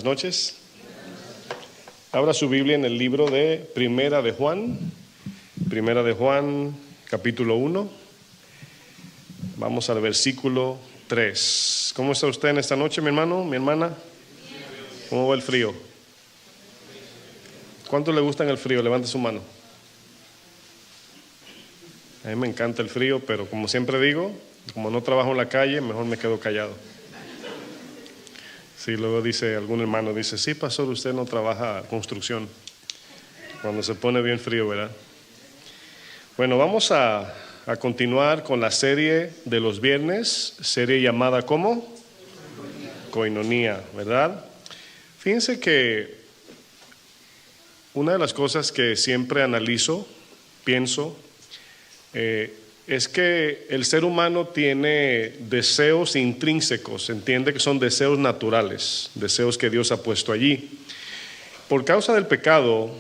Buenas noches. Abra su Biblia en el libro de Primera de Juan, capítulo 1. Vamos al versículo 3. ¿Cómo está usted en esta noche, mi hermano, mi hermana? ¿Cómo va el frío? ¿Cuántos le gustan el frío? Levante su mano. A mí me encanta el frío, pero como siempre digo, como no trabajo en la calle, mejor me quedo callado. Sí, luego dice algún hermano, dice, sí, pastor, usted no trabaja construcción. Cuando se pone bien frío, ¿verdad? Bueno, vamos a continuar con la serie de los viernes, serie llamada ¿cómo? Koinonía, ¿verdad? Fíjense que una de las cosas que siempre analizo, pienso, es que el ser humano tiene deseos intrínsecos, entiende que son deseos naturales, deseos que Dios ha puesto allí. Por causa del pecado,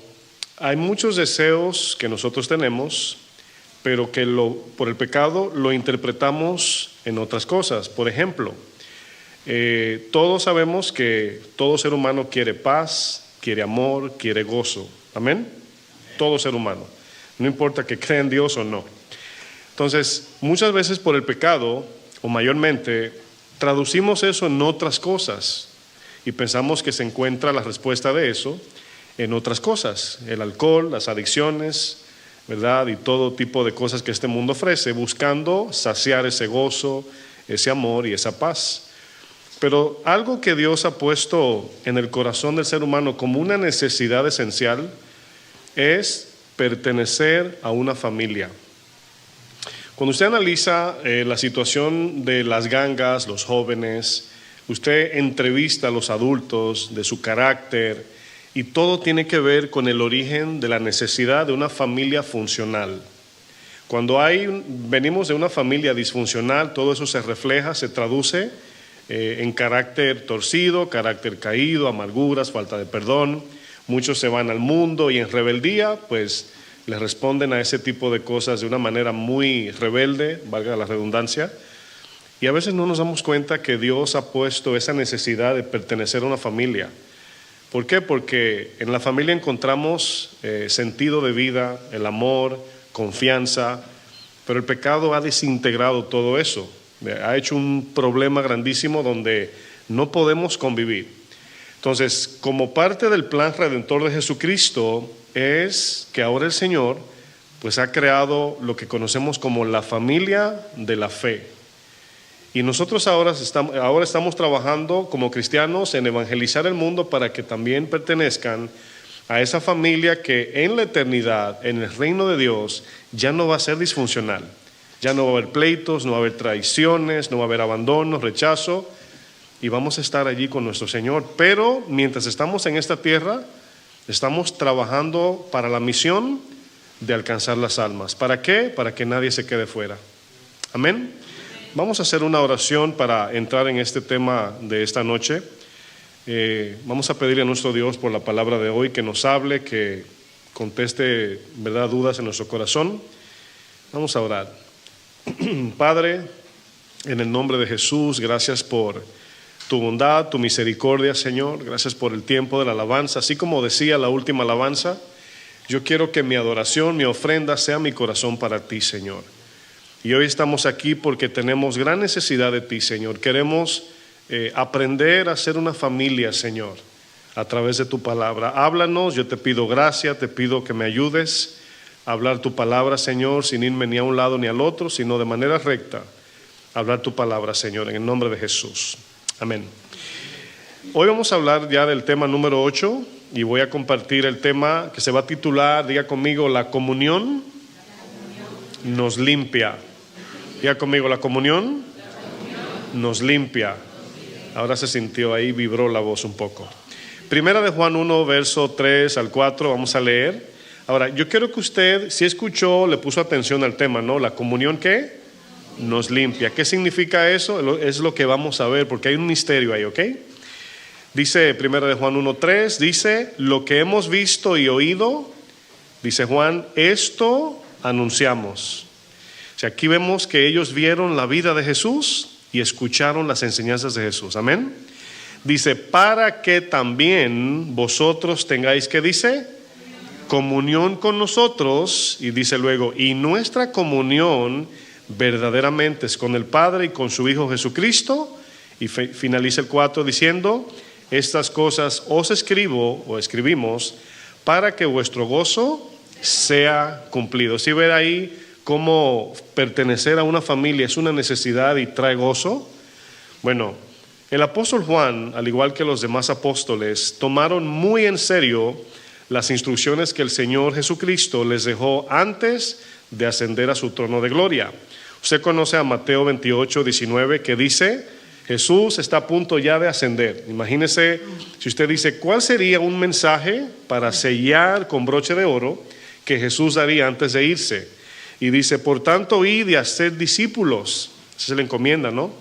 hay muchos deseos que nosotros tenemos, pero que por el pecado lo interpretamos en otras cosas. Por ejemplo, todos sabemos que todo ser humano quiere paz, quiere amor, quiere gozo. ¿Amén? Todo ser humano. No importa que crea en Dios o no. Entonces, muchas veces por el pecado, o mayormente, traducimos eso en otras cosas y pensamos que se encuentra la respuesta de eso en otras cosas, el alcohol, las adicciones, ¿verdad? Y todo tipo de cosas que este mundo ofrece, buscando saciar ese gozo, ese amor y esa paz. Pero algo que Dios ha puesto en el corazón del ser humano como una necesidad esencial es pertenecer a una familia. Cuando usted analiza la situación de las gangas, los jóvenes, usted entrevista a los adultos de su carácter y todo tiene que ver con el origen de la necesidad de una familia funcional. Cuando venimos de una familia disfuncional, todo eso se refleja, se traduce en carácter torcido, carácter caído, amarguras, falta de perdón. Muchos se van al mundo y en rebeldía, pues le responden a ese tipo de cosas de una manera muy rebelde, valga la redundancia, y a veces no nos damos cuenta que Dios ha puesto esa necesidad de pertenecer a una familia. ¿Por qué? Porque en la familia encontramos sentido de vida, el amor, confianza, pero el pecado ha desintegrado todo eso, ha hecho un problema grandísimo donde no podemos convivir. Entonces, como parte del plan redentor de Jesucristo, es que ahora el Señor pues ha creado lo que conocemos como la familia de la fe. Y nosotros ahora estamos trabajando como cristianos en evangelizar el mundo para que también pertenezcan a esa familia que en la eternidad, en el reino de Dios, ya no va a ser disfuncional. Ya no va a haber pleitos, no va a haber traiciones, no va a haber abandono, rechazo, y vamos a estar allí con nuestro Señor. Pero mientras estamos en esta tierra, estamos trabajando para la misión de alcanzar las almas. ¿Para qué? Para que nadie se quede fuera. Amén. Vamos a hacer una oración para entrar en este tema de esta noche. Vamos a pedirle a nuestro Dios por la palabra de hoy que nos hable, que conteste, ¿verdad?, dudas en nuestro corazón. Vamos a orar. Padre, en el nombre de Jesús, gracias por tu bondad, tu misericordia, Señor. Gracias por el tiempo de la alabanza. Así como decía la última alabanza, yo quiero que mi adoración, mi ofrenda sea mi corazón para ti, Señor. Y hoy estamos aquí porque tenemos gran necesidad de ti, Señor. Queremos aprender a ser una familia, Señor, a través de tu palabra. Háblanos, yo te pido gracia, te pido que me ayudes a hablar tu palabra, Señor, sin irme ni a un lado ni al otro, sino de manera recta, hablar tu palabra, Señor, en el nombre de Jesús. Amén. Hoy vamos a hablar ya del tema número 8 y voy a compartir el tema que se va a titular, diga conmigo, la comunión nos limpia. Diga conmigo, la comunión nos limpia. Ahora se sintió ahí, vibró la voz un poco. Primera de Juan 1, verso 3 al 4, vamos a leer. Ahora, yo quiero que usted, si escuchó, le puso atención al tema, ¿no? La comunión, ¿qué? Nos limpia. ¿Qué significa eso? Es lo que vamos a ver, porque hay un misterio ahí, ¿ok? Dice Primera de Juan 1:3, dice, lo que hemos visto y oído, dice Juan, esto anunciamos. O sea, aquí vemos que ellos vieron la vida de Jesús y escucharon las enseñanzas de Jesús, amén. Dice, para que también vosotros tengáis, ¿qué dice? Comunión con nosotros. Y dice luego, y nuestra comunión verdaderamente es con el Padre y con su Hijo Jesucristo. Y finaliza el 4 diciendo, estas cosas os escribo o escribimos para que vuestro gozo sea cumplido. Si ver ahí cómo pertenecer a una familia es una necesidad y trae gozo. Bueno, el apóstol Juan, al igual que los demás apóstoles, tomaron muy en serio las instrucciones que el Señor Jesucristo les dejó antes de ascender a su trono de gloria. Usted conoce a Mateo 28, 19, que dice, Jesús está a punto ya de ascender. Imagínese si usted dice, ¿cuál sería un mensaje para sellar con broche de oro que Jesús daría antes de irse? Y dice, por tanto, id y haced discípulos. Esa es la encomienda, ¿no?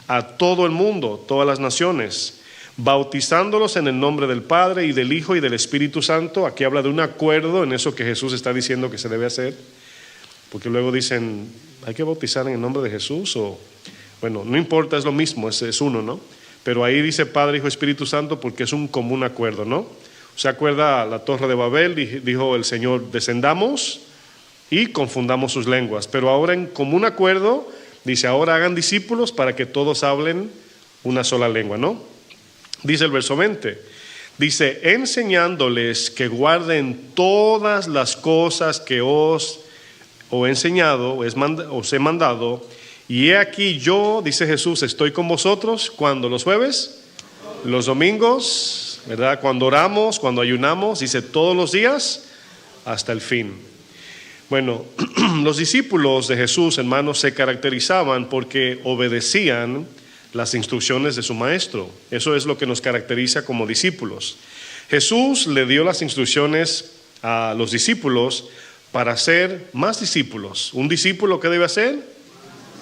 A todo el mundo, todas las naciones, bautizándolos en el nombre del Padre y del Hijo y del Espíritu Santo. Aquí habla de un acuerdo en eso que Jesús está diciendo que se debe hacer. Porque luego dicen, ¿hay que bautizar en el nombre de Jesús? O, bueno, no importa, es lo mismo, es uno, ¿no? Pero ahí dice Padre, Hijo, Espíritu Santo porque es un común acuerdo, ¿no? ¿Se acuerda la Torre de Babel? Dijo el Señor, descendamos y confundamos sus lenguas. Pero ahora en común acuerdo, dice, ahora hagan discípulos para que todos hablen una sola lengua, ¿no? Dice el verso 20, dice, enseñándoles que guarden todas las cosas que os he enseñado, os he mandado, y he aquí yo, dice Jesús, estoy con vosotros, cuando los jueves, los domingos, ¿verdad? Cuando oramos, cuando ayunamos, dice todos los días hasta el fin. Bueno, los discípulos de Jesús, hermanos, se caracterizaban porque obedecían las instrucciones de su maestro. Eso es lo que nos caracteriza como discípulos. Jesús le dio las instrucciones a los discípulos para ser más discípulos. ¿Un discípulo qué debe hacer?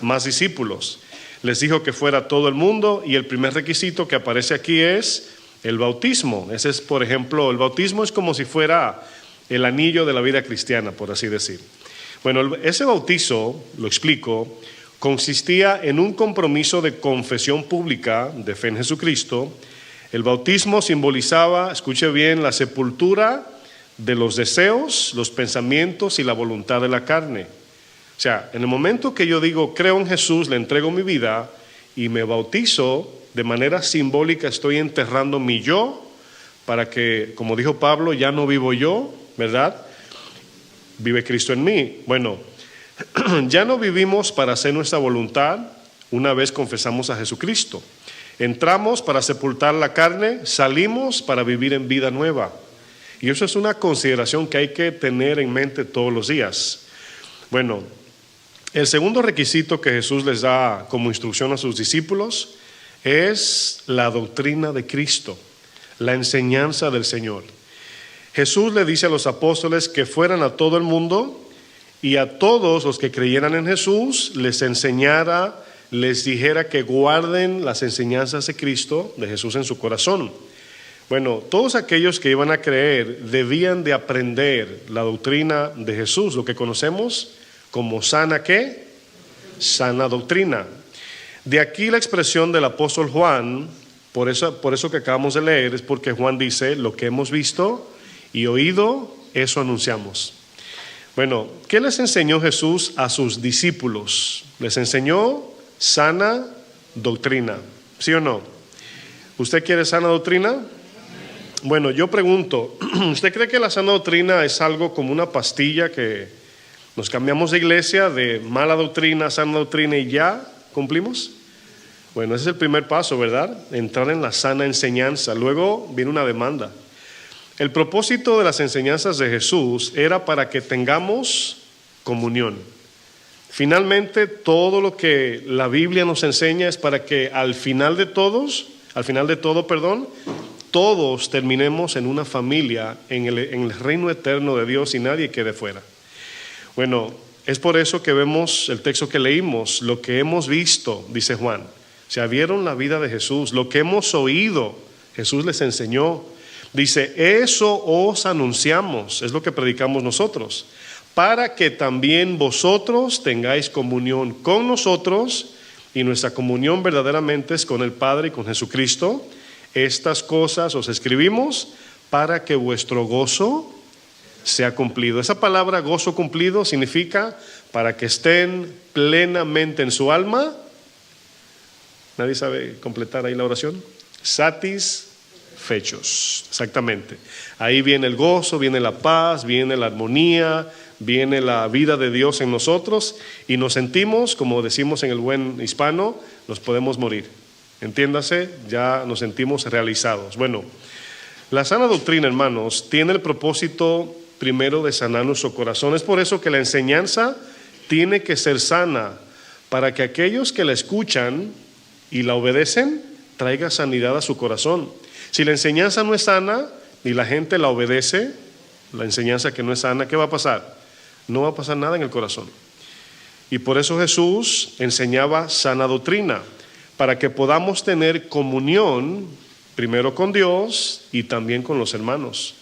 Más discípulos. Les dijo que fuera todo el mundo y el primer requisito que aparece aquí es el bautismo. Ese es, por ejemplo, el bautismo es como si fuera el anillo de la vida cristiana, por así decir. Bueno, ese bautizo, lo explico, consistía en un compromiso de confesión pública de fe en Jesucristo. El bautismo simbolizaba, escuche bien, la sepultura de los deseos, los pensamientos y la voluntad de la carne. O sea, en el momento que yo digo, creo en Jesús, le entrego mi vida y me bautizo, de manera simbólica estoy enterrando mi yo para que, como dijo Pablo, ya no vivo yo, ¿verdad? Vive Cristo en mí. Bueno, ya no vivimos para hacer nuestra voluntad una vez confesamos a Jesucristo. Entramos para sepultar la carne, salimos para vivir en vida nueva. Y eso es una consideración que hay que tener en mente todos los días. Bueno, el segundo requisito que Jesús les da como instrucción a sus discípulos es la doctrina de Cristo, la enseñanza del Señor. Jesús le dice a los apóstoles que fueran a todo el mundo y a todos los que creyeran en Jesús les enseñara, les dijera que guarden las enseñanzas de Cristo, de Jesús en su corazón. Bueno, todos aquellos que iban a creer debían de aprender la doctrina de Jesús, lo que conocemos como sana ¿qué? Sana doctrina. De aquí la expresión del apóstol Juan, por eso que acabamos de leer, es porque Juan dice, lo que hemos visto y oído, eso anunciamos. Bueno, ¿qué les enseñó Jesús a sus discípulos? Les enseñó sana doctrina, ¿sí o no? ¿Usted quiere sana doctrina? Bueno, yo pregunto, ¿usted cree que la sana doctrina es algo como una pastilla que nos cambiamos de iglesia de mala doctrina a sana doctrina y ya cumplimos? Bueno, ese es el primer paso, ¿verdad? Entrar en la sana enseñanza. Luego viene una demanda. El propósito de las enseñanzas de Jesús era para que tengamos comunión. Finalmente, todo lo que la Biblia nos enseña es para que al final de todo, todos terminemos en una familia, en el reino eterno de Dios y nadie quede fuera. Bueno, es por eso que vemos el texto que leímos, lo que hemos visto, dice Juan. O sea, vieron la vida de Jesús, lo que hemos oído, Jesús les enseñó. Dice, eso os anunciamos, es lo que predicamos nosotros, para que también vosotros tengáis comunión con nosotros, y nuestra comunión verdaderamente es con el Padre y con Jesucristo. Estas cosas os escribimos para que vuestro gozo sea cumplido. Esa palabra gozo cumplido significa para que estén plenamente en su alma. ¿Nadie sabe completar ahí la oración? Satisfechos, exactamente. Ahí viene el gozo, viene la paz, viene la armonía, viene la vida de Dios en nosotros y nos sentimos, como decimos en el buen hispano, nos podemos morir. Entiéndase, ya nos sentimos realizados. Bueno, la sana doctrina, hermanos, tiene el propósito primero de sanar nuestro corazón. Es por eso que la enseñanza tiene que ser sana, para que aquellos que la escuchan y la obedecen, traiga sanidad a su corazón. Si la enseñanza no es sana y la gente la obedece, la enseñanza que no es sana, ¿qué va a pasar? No va a pasar nada en el corazón. Y por eso Jesús enseñaba sana doctrina, para que podamos tener comunión primero con Dios y también con los hermanos.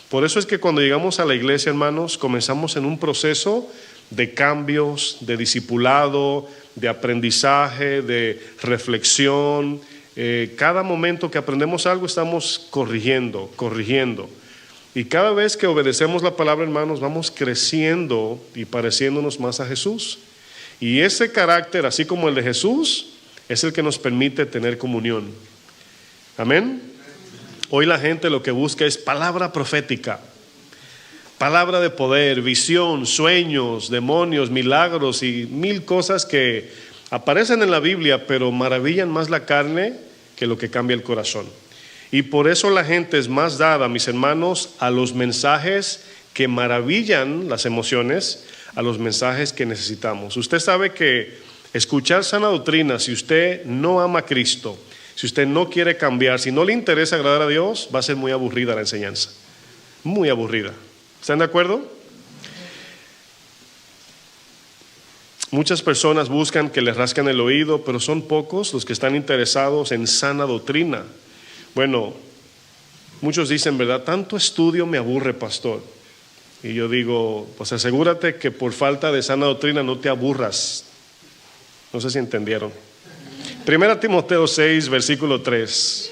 Por eso es que cuando llegamos a la iglesia, hermanos, comenzamos en un proceso de cambios, de discipulado, de aprendizaje, de reflexión. Cada momento que aprendemos algo estamos corrigiendo. Y cada vez que obedecemos la palabra, hermanos, vamos creciendo y pareciéndonos más a Jesús. Y ese carácter, así como el de Jesús, es el que nos permite tener comunión. Amén. Hoy la gente lo que busca es palabra profética, palabra de poder, visión, sueños, demonios, milagros y mil cosas que aparecen en la Biblia, pero maravillan más la carne que lo que cambia el corazón. Y por eso la gente es más dada, mis hermanos, a los mensajes que maravillan las emociones, a los mensajes que necesitamos. Usted sabe que escuchar sana doctrina, si usted no ama a Cristo, si usted no quiere cambiar, si no le interesa agradar a Dios, va a ser muy aburrida la enseñanza. Muy aburrida. ¿Están de acuerdo? Muchas personas buscan que les rasquen el oído, pero son pocos los que están interesados en sana doctrina. Bueno, muchos dicen, ¿verdad? Tanto estudio me aburre, pastor. Y yo digo, pues asegúrate que por falta de sana doctrina no te aburras. No sé si entendieron. 1 Timoteo 6, versículo 3.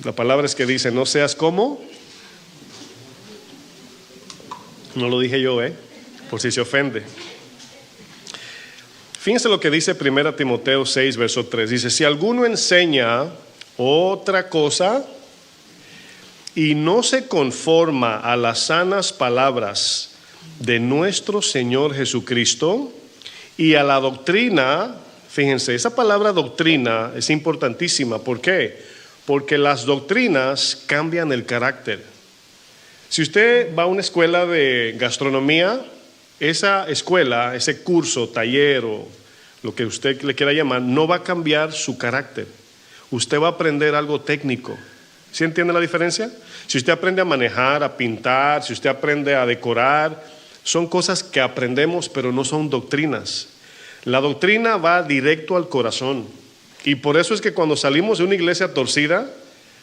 La palabra es que dice, no seas como. No lo dije yo, por si se ofende. Fíjense lo que dice 1 Timoteo 6, verso 3. Dice, si alguno enseña otra cosa y no se conforma a las sanas palabras de nuestro Señor Jesucristo y a la doctrina, fíjense, esa palabra doctrina es importantísima. ¿Por qué? Porque las doctrinas cambian el carácter. Si usted va a una escuela de gastronomía, esa escuela, ese curso, taller o lo que usted le quiera llamar, no va a cambiar su carácter. Usted va a aprender algo técnico. ¿Sí entiende la diferencia? Si usted aprende a manejar, a pintar, si usted aprende a decorar, son cosas que aprendemos, pero no son doctrinas. La doctrina va directo al corazón. Y por eso es que cuando salimos de una iglesia torcida,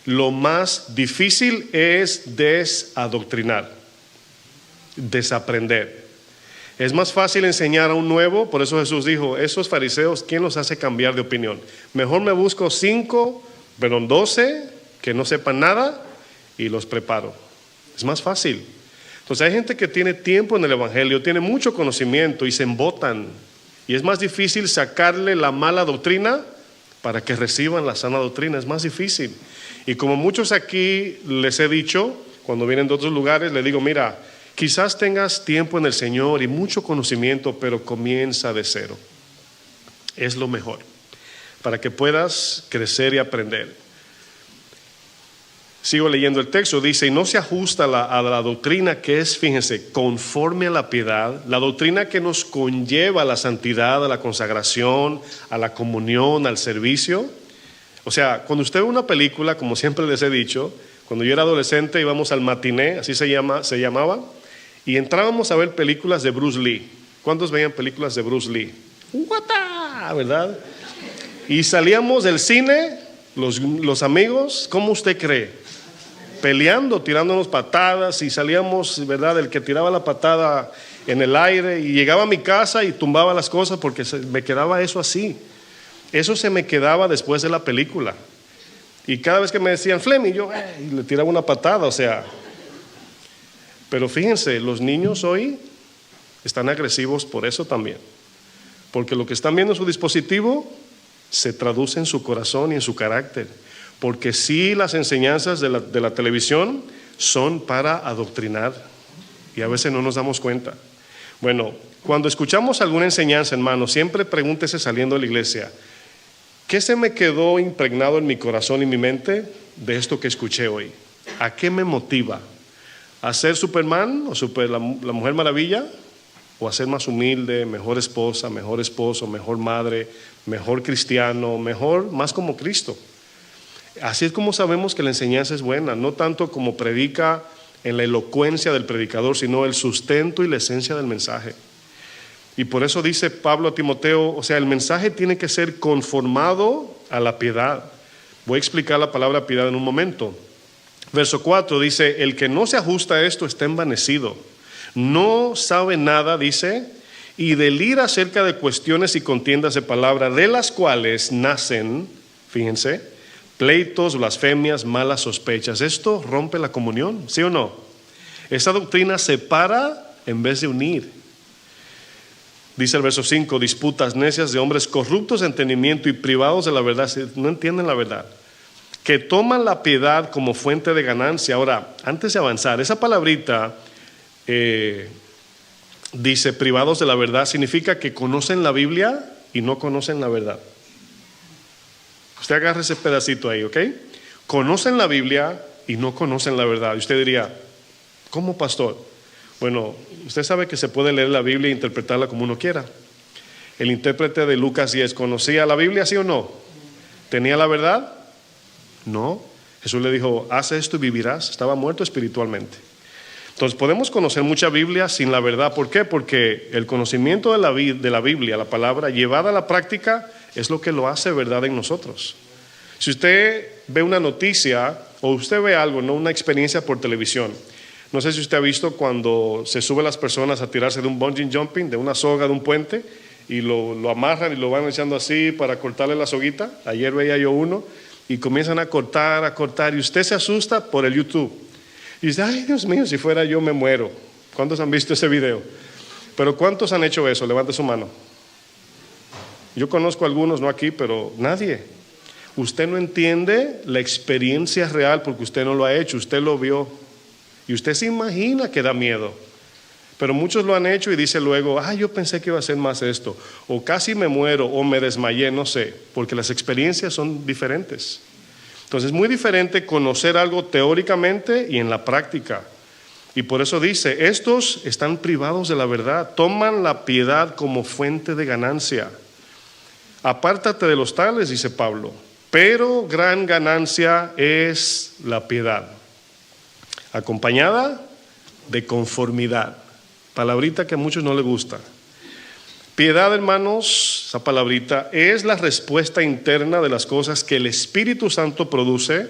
lo más difícil es desadoctrinar, desaprender. Es más fácil enseñar a un nuevo, por eso Jesús dijo, esos fariseos, ¿quién los hace cambiar de opinión? Mejor me busco 12 que no sepan nada y los preparo. Es más fácil. Entonces hay gente que tiene tiempo en el evangelio, tiene mucho conocimiento y se embotan. Y es más difícil sacarle la mala doctrina para que reciban la sana doctrina, es más difícil. Y como muchos aquí les he dicho, cuando vienen de otros lugares, les digo, mira, quizás tengas tiempo en el Señor y mucho conocimiento, pero comienza de cero. Es lo mejor, para que puedas crecer y aprender. Sigo leyendo el texto, dice, y no se ajusta a la doctrina que es, fíjense, conforme a la piedad, la doctrina que nos conlleva a la santidad, a la consagración, a la comunión, al servicio. O sea, cuando usted ve una película, como siempre les he dicho, cuando yo era adolescente íbamos al matiné, así se llamaba, y entrábamos a ver películas de Bruce Lee. ¿Cuántos veían películas de Bruce Lee? ¡Guata! ¿Verdad? Y salíamos del cine, los amigos, ¿cómo usted cree? Peleando, tirándonos patadas, y salíamos, ¿verdad? El que tiraba la patada en el aire, y llegaba a mi casa y tumbaba las cosas porque me quedaba eso así. Eso se me quedaba después de la película. Y cada vez que me decían Fleming, yo le tiraba una patada, o sea. Pero fíjense, los niños hoy están agresivos por eso también. Porque lo que están viendo en su dispositivo se traduce en su corazón y en su carácter. Porque sí, las enseñanzas de la televisión son para adoctrinar. Y a veces no nos damos cuenta. Bueno, cuando escuchamos alguna enseñanza, hermano, siempre pregúntese saliendo de la iglesia, ¿qué se me quedó impregnado en mi corazón y mi mente de esto que escuché hoy? ¿A qué me motiva? ¿A ser Superman o la Mujer Maravilla? ¿O a ser más humilde, mejor esposa, mejor esposo, mejor madre, mejor cristiano, más como Cristo? Así es como sabemos que la enseñanza es buena, no tanto como predica en la elocuencia del predicador, sino el sustento y la esencia del mensaje. Y por eso dice Pablo a Timoteo, o sea, el mensaje tiene que ser conformado a la piedad. Voy a explicar la palabra piedad en un momento. Verso 4 dice, el que no se ajusta a esto está envanecido, no sabe nada, dice, y delira acerca de cuestiones y contiendas de palabra, de las cuales nacen, fíjense, pleitos, blasfemias, malas sospechas. Esto rompe la comunión, ¿sí o no? Esta doctrina separa en vez de unir. Dice el verso 5, disputas necias de hombres corruptos de entendimiento y privados de la verdad, no entienden la verdad, que toman la piedad como fuente de ganancia. Ahora, antes de avanzar, esa palabrita dice privados de la verdad, significa que conocen la Biblia y no conocen la verdad. Usted agarra ese pedacito ahí, ¿ok? Conocen la Biblia y no conocen la verdad. Y usted diría, ¿cómo, pastor? Bueno, usted sabe que se puede leer la Biblia e interpretarla como uno quiera. El intérprete de Lucas 10, ¿conocía la Biblia, sí o no? ¿Tenía la verdad? No. Jesús le dijo, haz esto y vivirás. Estaba muerto espiritualmente. Entonces podemos conocer mucha Biblia sin la verdad. ¿Por qué? Porque el conocimiento de la Biblia, la palabra, llevada a la práctica, es lo que lo hace verdad en nosotros. Si usted ve una noticia o usted ve algo, no una experiencia por televisión, no sé si usted ha visto cuando se suben las personas a tirarse de un bungee jumping, de una soga de un puente, y lo amarran y lo van echando así para cortarle la soguita. Ayer veía yo uno y comienzan a cortar, y usted se asusta por el YouTube. Y dice, ay Dios mío, si fuera yo me muero. ¿Cuántos han visto ese video? Pero ¿cuántos han hecho eso? Levante su mano. Yo conozco algunos, no aquí, pero nadie. Usted no entiende la experiencia real porque usted no lo ha hecho, usted lo vio. Y usted se imagina que da miedo. Pero muchos lo han hecho y dice luego, yo pensé que iba a ser más esto. O casi me muero o me desmayé, no sé. Porque las experiencias son diferentes. Entonces es muy diferente conocer algo teóricamente y en la práctica. Y por eso dice, estos están privados de la verdad, toman la piedad como fuente de ganancia. Apártate de los tales, dice Pablo, pero gran ganancia es la piedad, acompañada de conformidad. Palabrita que a muchos no les gusta. Piedad, hermanos, esa palabrita es la respuesta interna de las cosas que el Espíritu Santo produce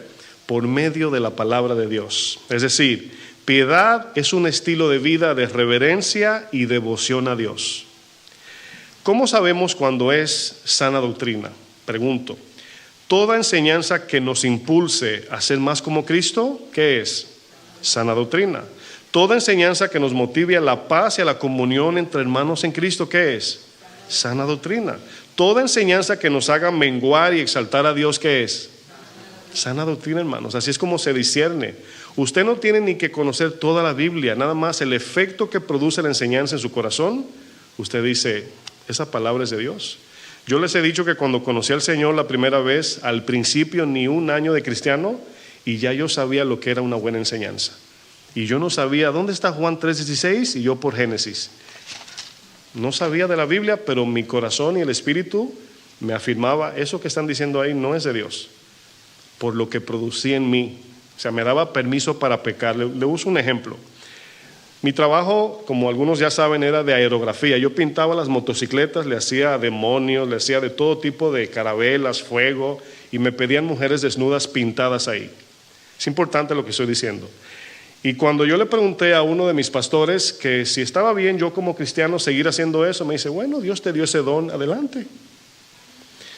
por medio de la palabra de Dios. Es decir, piedad es un estilo de vida de reverencia y devoción a Dios. ¿Cómo sabemos cuando es sana doctrina? Pregunto. Toda enseñanza que nos impulse a ser más como Cristo, ¿qué es? Sana doctrina. Toda enseñanza que nos motive a la paz y a la comunión entre hermanos en Cristo, ¿qué es? Sana doctrina. Toda enseñanza que nos haga menguar y exaltar a Dios, ¿qué es? Sana doctrina, hermanos. Así es como se discierne. Usted no tiene ni que conocer toda la Biblia, nada más el efecto que produce la enseñanza en su corazón. Usted dice, esa palabra es de Dios. Yo les he dicho que cuando conocí al Señor la primera vez, al principio ni un año de cristiano, y ya yo sabía lo que era una buena enseñanza. Y yo no sabía, ¿dónde está Juan 3:16? Y yo por Génesis. No sabía de la Biblia, pero mi corazón y el Espíritu me afirmaba, eso que están diciendo ahí no es de Dios, por lo que producía en mí. O sea, me daba permiso para pecar. Le uso un ejemplo. Mi trabajo, como algunos ya saben, era de aerografía. Yo pintaba las motocicletas, le hacía demonios, le hacía de todo tipo de carabelas, fuego, y me pedían mujeres desnudas pintadas ahí. Es importante lo que estoy diciendo. Y cuando yo le pregunté a uno de mis pastores que si estaba bien yo como cristiano seguir haciendo eso, me dice, bueno, Dios te dio ese don, adelante.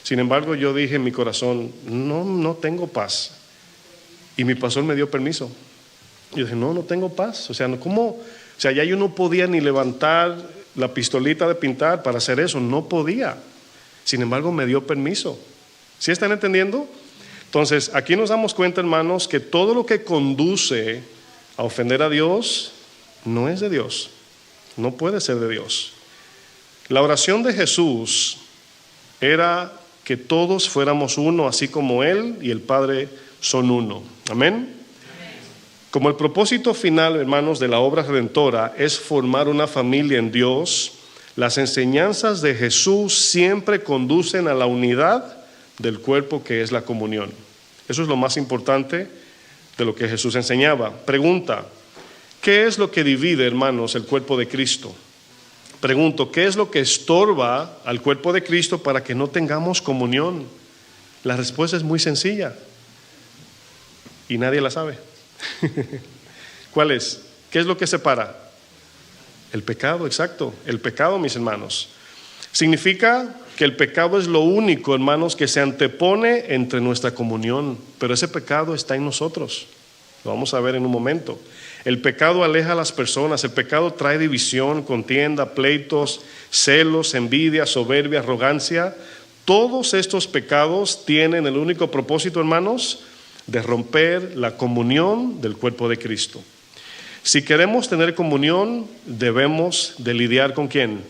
Sin embargo, yo dije en mi corazón, no tengo paz. Y mi pastor me dio permiso. Yo dije, no tengo paz. O sea, ¿cómo? O sea, ya yo no podía ni levantar la pistolita de pintar para hacer eso. No podía. Sin embargo, me dio permiso. ¿Sí están entendiendo? Entonces, aquí nos damos cuenta, hermanos, que todo lo que conduce a ofender a Dios no es de Dios. No puede ser de Dios. La oración de Jesús era que todos fuéramos uno, así como Él y el Padre son uno. Amén. Como el propósito final, hermanos, de la obra redentora es formar una familia en Dios, las enseñanzas de Jesús siempre conducen a la unidad del cuerpo, que es la comunión. Eso es lo más importante de lo que Jesús enseñaba. Pregunta, ¿qué es lo que divide, hermanos, el cuerpo de Cristo? Pregunto, ¿qué es lo que estorba al cuerpo de Cristo para que no tengamos comunión? La respuesta es muy sencilla y nadie la sabe. ¿Cuál es? ¿Qué es lo que separa? El pecado, exacto. El pecado, mis hermanos. Significa que el pecado es lo único, hermanos, que se antepone entre nuestra comunión. Pero ese pecado está en nosotros. Lo vamos a ver en un momento. El pecado aleja a las personas. El pecado trae división, contienda, pleitos, celos, envidia, soberbia, arrogancia. Todos estos pecados tienen el único propósito, hermanos, de romper la comunión del cuerpo de Cristo. Si queremos tener comunión, debemos de lidiar ¿con quién?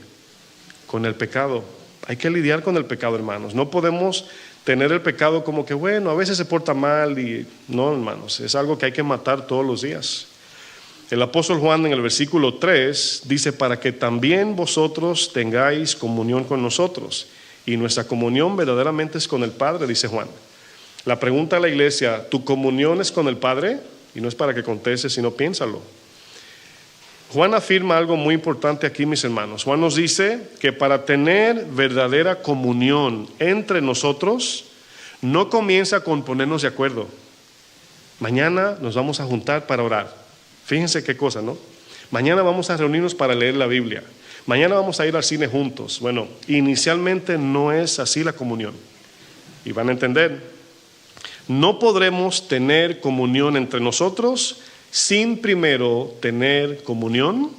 Con el pecado. Hay que lidiar con el pecado, hermanos. No podemos tener el pecado como que, bueno, a veces se porta mal y no, hermanos, es algo que hay que matar todos los días. El apóstol Juan en el versículo 3 dice, para que también vosotros tengáis comunión con nosotros. Y nuestra comunión verdaderamente es con el Padre, dice Juan. La pregunta a la iglesia, ¿tu comunión es con el Padre? Y no es para que contestes, sino piénsalo. Juan afirma algo muy importante aquí, mis hermanos. Juan nos dice que para tener verdadera comunión entre nosotros, no comienza con ponernos de acuerdo. Mañana nos vamos a juntar para orar. Fíjense qué cosa, ¿no? Mañana vamos a reunirnos para leer la Biblia. Mañana vamos a ir al cine juntos. Bueno, inicialmente no es así la comunión. Y van a entender. No podremos tener comunión entre nosotros sin primero tener comunión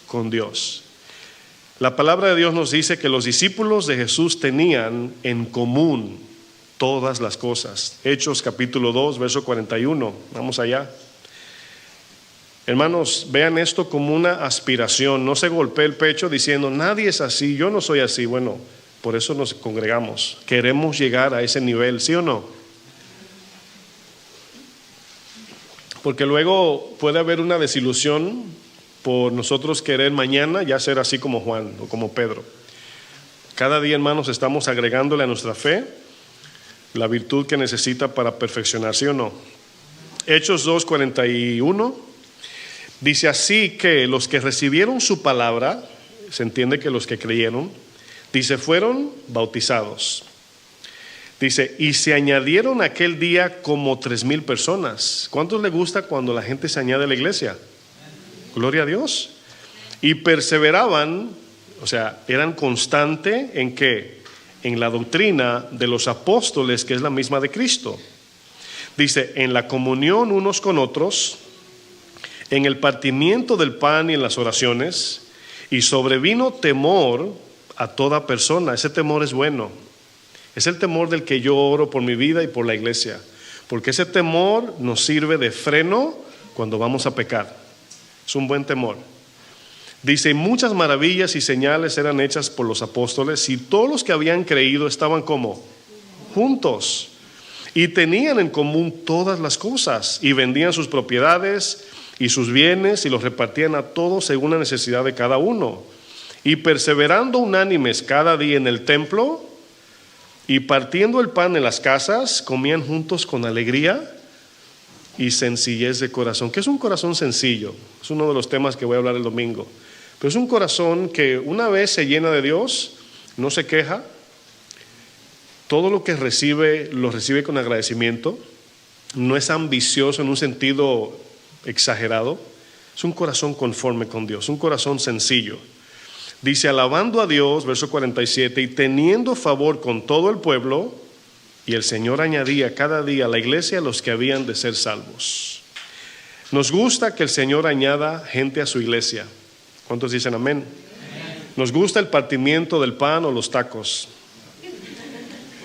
con Dios. La palabra de Dios nos dice que los discípulos de Jesús tenían en común todas las cosas. Hechos capítulo 2, verso 41. Vamos allá. Hermanos, vean esto como una aspiración. No se golpee el pecho diciendo, nadie es así, yo no soy así. Bueno, por eso nos congregamos. Queremos llegar a ese nivel, ¿sí o no? Porque luego puede haber una desilusión por nosotros querer mañana ya ser así como Juan o como Pedro. Cada día, hermanos, estamos agregándole a nuestra fe la virtud que necesita para perfeccionarse, ¿sí o no? Hechos 2:41 dice así que los que recibieron su palabra, se entiende que los que creyeron, dice, fueron bautizados. Dice, y se añadieron aquel día como 3,000 personas. ¿Cuántos les gusta cuando la gente se añade a la iglesia? Gloria a Dios. Y perseveraban, o sea, eran constantes en ¿qué? En la doctrina de los apóstoles, que es la misma de Cristo. Dice, en la comunión unos con otros, en el partimiento del pan y en las oraciones, y sobrevino temor a toda persona. Ese temor es bueno. Es el temor del que yo oro por mi vida y por la iglesia, porque ese temor nos sirve de freno cuando vamos a pecar. Es un buen temor. Dice, muchas maravillas y señales eran hechas por los apóstoles y todos los que habían creído estaban como juntos y tenían en común todas las cosas y vendían sus propiedades y sus bienes y los repartían a todos según la necesidad de cada uno. Y perseverando unánimes cada día en el templo y partiendo el pan en las casas, comían juntos con alegría y sencillez de corazón. ¿Qué es un corazón sencillo? Es uno de los temas que voy a hablar el domingo. Pero es un corazón que una vez se llena de Dios, no se queja, todo lo que recibe, lo recibe con agradecimiento, no es ambicioso en un sentido exagerado, es un corazón conforme con Dios, un corazón sencillo. Dice, alabando a Dios, verso 47, y teniendo favor con todo el pueblo, y el Señor añadía cada día a la iglesia a los que habían de ser salvos. Nos gusta que el Señor añada gente a su iglesia. ¿Cuántos dicen amén? Nos gusta el partimiento del pan o los tacos.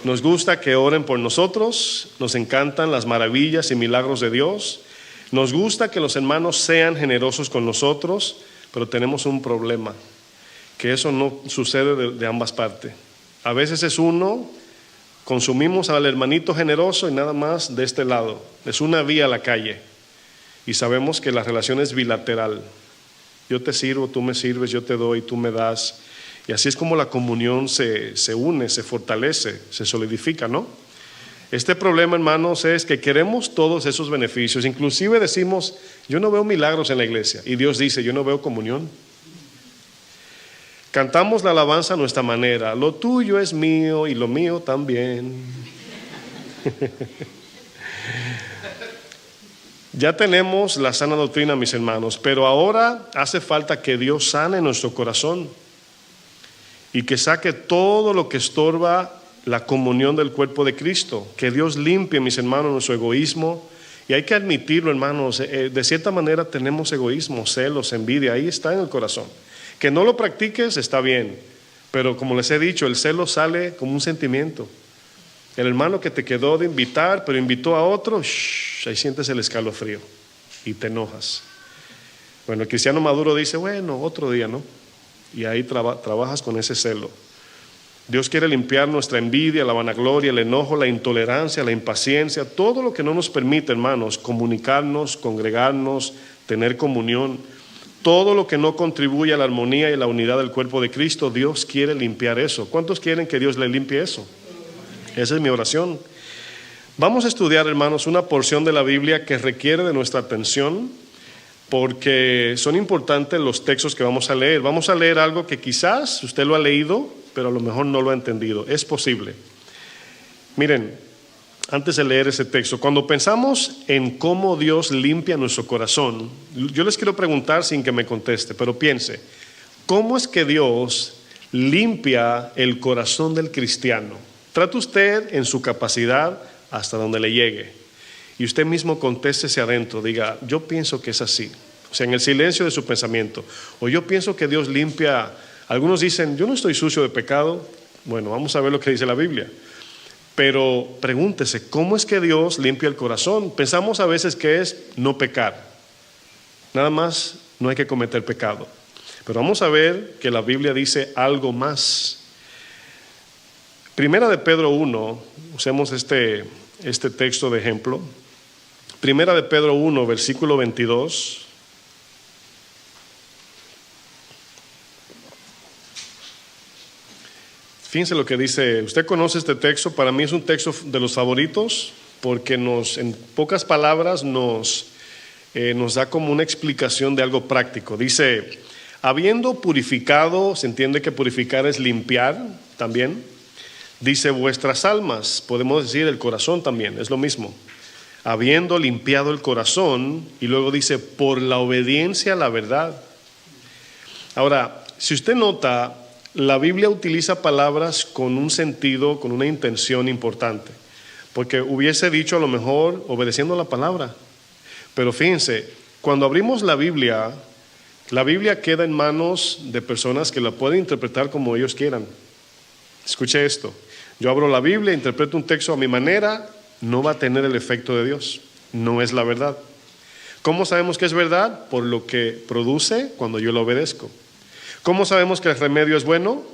Nos gusta que oren por nosotros. Nos encantan las maravillas y milagros de Dios. Nos gusta que los hermanos sean generosos con nosotros, pero tenemos un problema, que eso no sucede de ambas partes. A veces es uno, consumimos al hermanito generoso y nada más de este lado. Es una vía a la calle. Y sabemos que la relación es bilateral. Yo te sirvo, tú me sirves, yo te doy, tú me das. Y así es como la comunión se une, se fortalece, se solidifica, ¿no? Este problema, hermanos, es que queremos todos esos beneficios. Inclusive decimos, yo no veo milagros en la iglesia. Y Dios dice, yo no veo comunión. Cantamos la alabanza a nuestra manera. Lo tuyo es mío y lo mío también. Ya tenemos la sana doctrina, mis hermanos, pero ahora hace falta que Dios sane nuestro corazón y que saque todo lo que estorba la comunión del cuerpo de Cristo. Que Dios limpie, mis hermanos, nuestro egoísmo. Y hay que admitirlo, hermanos, de cierta manera tenemos egoísmo, celos, envidia, ahí está en el corazón. Que no lo practiques está bien, pero como les he dicho, el celo sale como un sentimiento. El hermano que te quedó de invitar, pero invitó a otro, ahí sientes el escalofrío y te enojas. Bueno, el cristiano maduro dice, bueno, otro día, ¿no? Y ahí trabajas con ese celo. Dios quiere limpiar nuestra envidia, la vanagloria, el enojo, la intolerancia, la impaciencia, todo lo que no nos permite, hermanos, comunicarnos, congregarnos, tener comunión. Todo lo que no contribuye a la armonía y la unidad del cuerpo de Cristo, Dios quiere limpiar eso. ¿Cuántos quieren que Dios le limpie eso? Esa es mi oración. Vamos a estudiar, hermanos, una porción de la Biblia que requiere de nuestra atención porque son importantes los textos que vamos a leer. Vamos a leer algo que quizás usted lo ha leído, pero a lo mejor no lo ha entendido. Es posible. Miren, antes de leer ese texto, cuando pensamos en cómo Dios limpia nuestro corazón, yo les quiero preguntar sin que me conteste, pero piense, ¿cómo es que Dios limpia el corazón del cristiano? Trate usted en su capacidad hasta donde le llegue y usted mismo contéstese adentro, diga, yo pienso que es así, o sea, en el silencio de su pensamiento, o yo pienso que Dios limpia. Algunos dicen, yo no estoy sucio de pecado. Bueno, vamos a ver lo que dice la Biblia. Pero pregúntese, ¿cómo es que Dios limpia el corazón? Pensamos a veces que es no pecar. Nada más, no hay que cometer pecado. Pero vamos a ver que la Biblia dice algo más. Primera de Pedro 1, usemos este texto de ejemplo. Primera de Pedro 1, versículo 22. Fíjense lo que dice. Usted conoce este texto. Para mí es un texto de los favoritos porque en pocas palabras nos da como una explicación de algo práctico. Dice, habiendo purificado, se entiende que purificar es limpiar también. Dice, vuestras almas, podemos decir el corazón también, es lo mismo. Habiendo limpiado el corazón, y luego dice, por la obediencia a la verdad. Ahora, si usted nota, la Biblia utiliza palabras con un sentido, con una intención importante, porque hubiese dicho a lo mejor obedeciendo la palabra, pero fíjense, cuando abrimos la Biblia queda en manos de personas que la pueden interpretar como ellos quieran. Escuche esto, yo abro la Biblia, interpreto un texto a mi manera, no va a tener el efecto de Dios, no es la verdad. ¿Cómo sabemos que es verdad? Por lo que produce cuando yo lo obedezco. ¿Cómo sabemos que el remedio es bueno?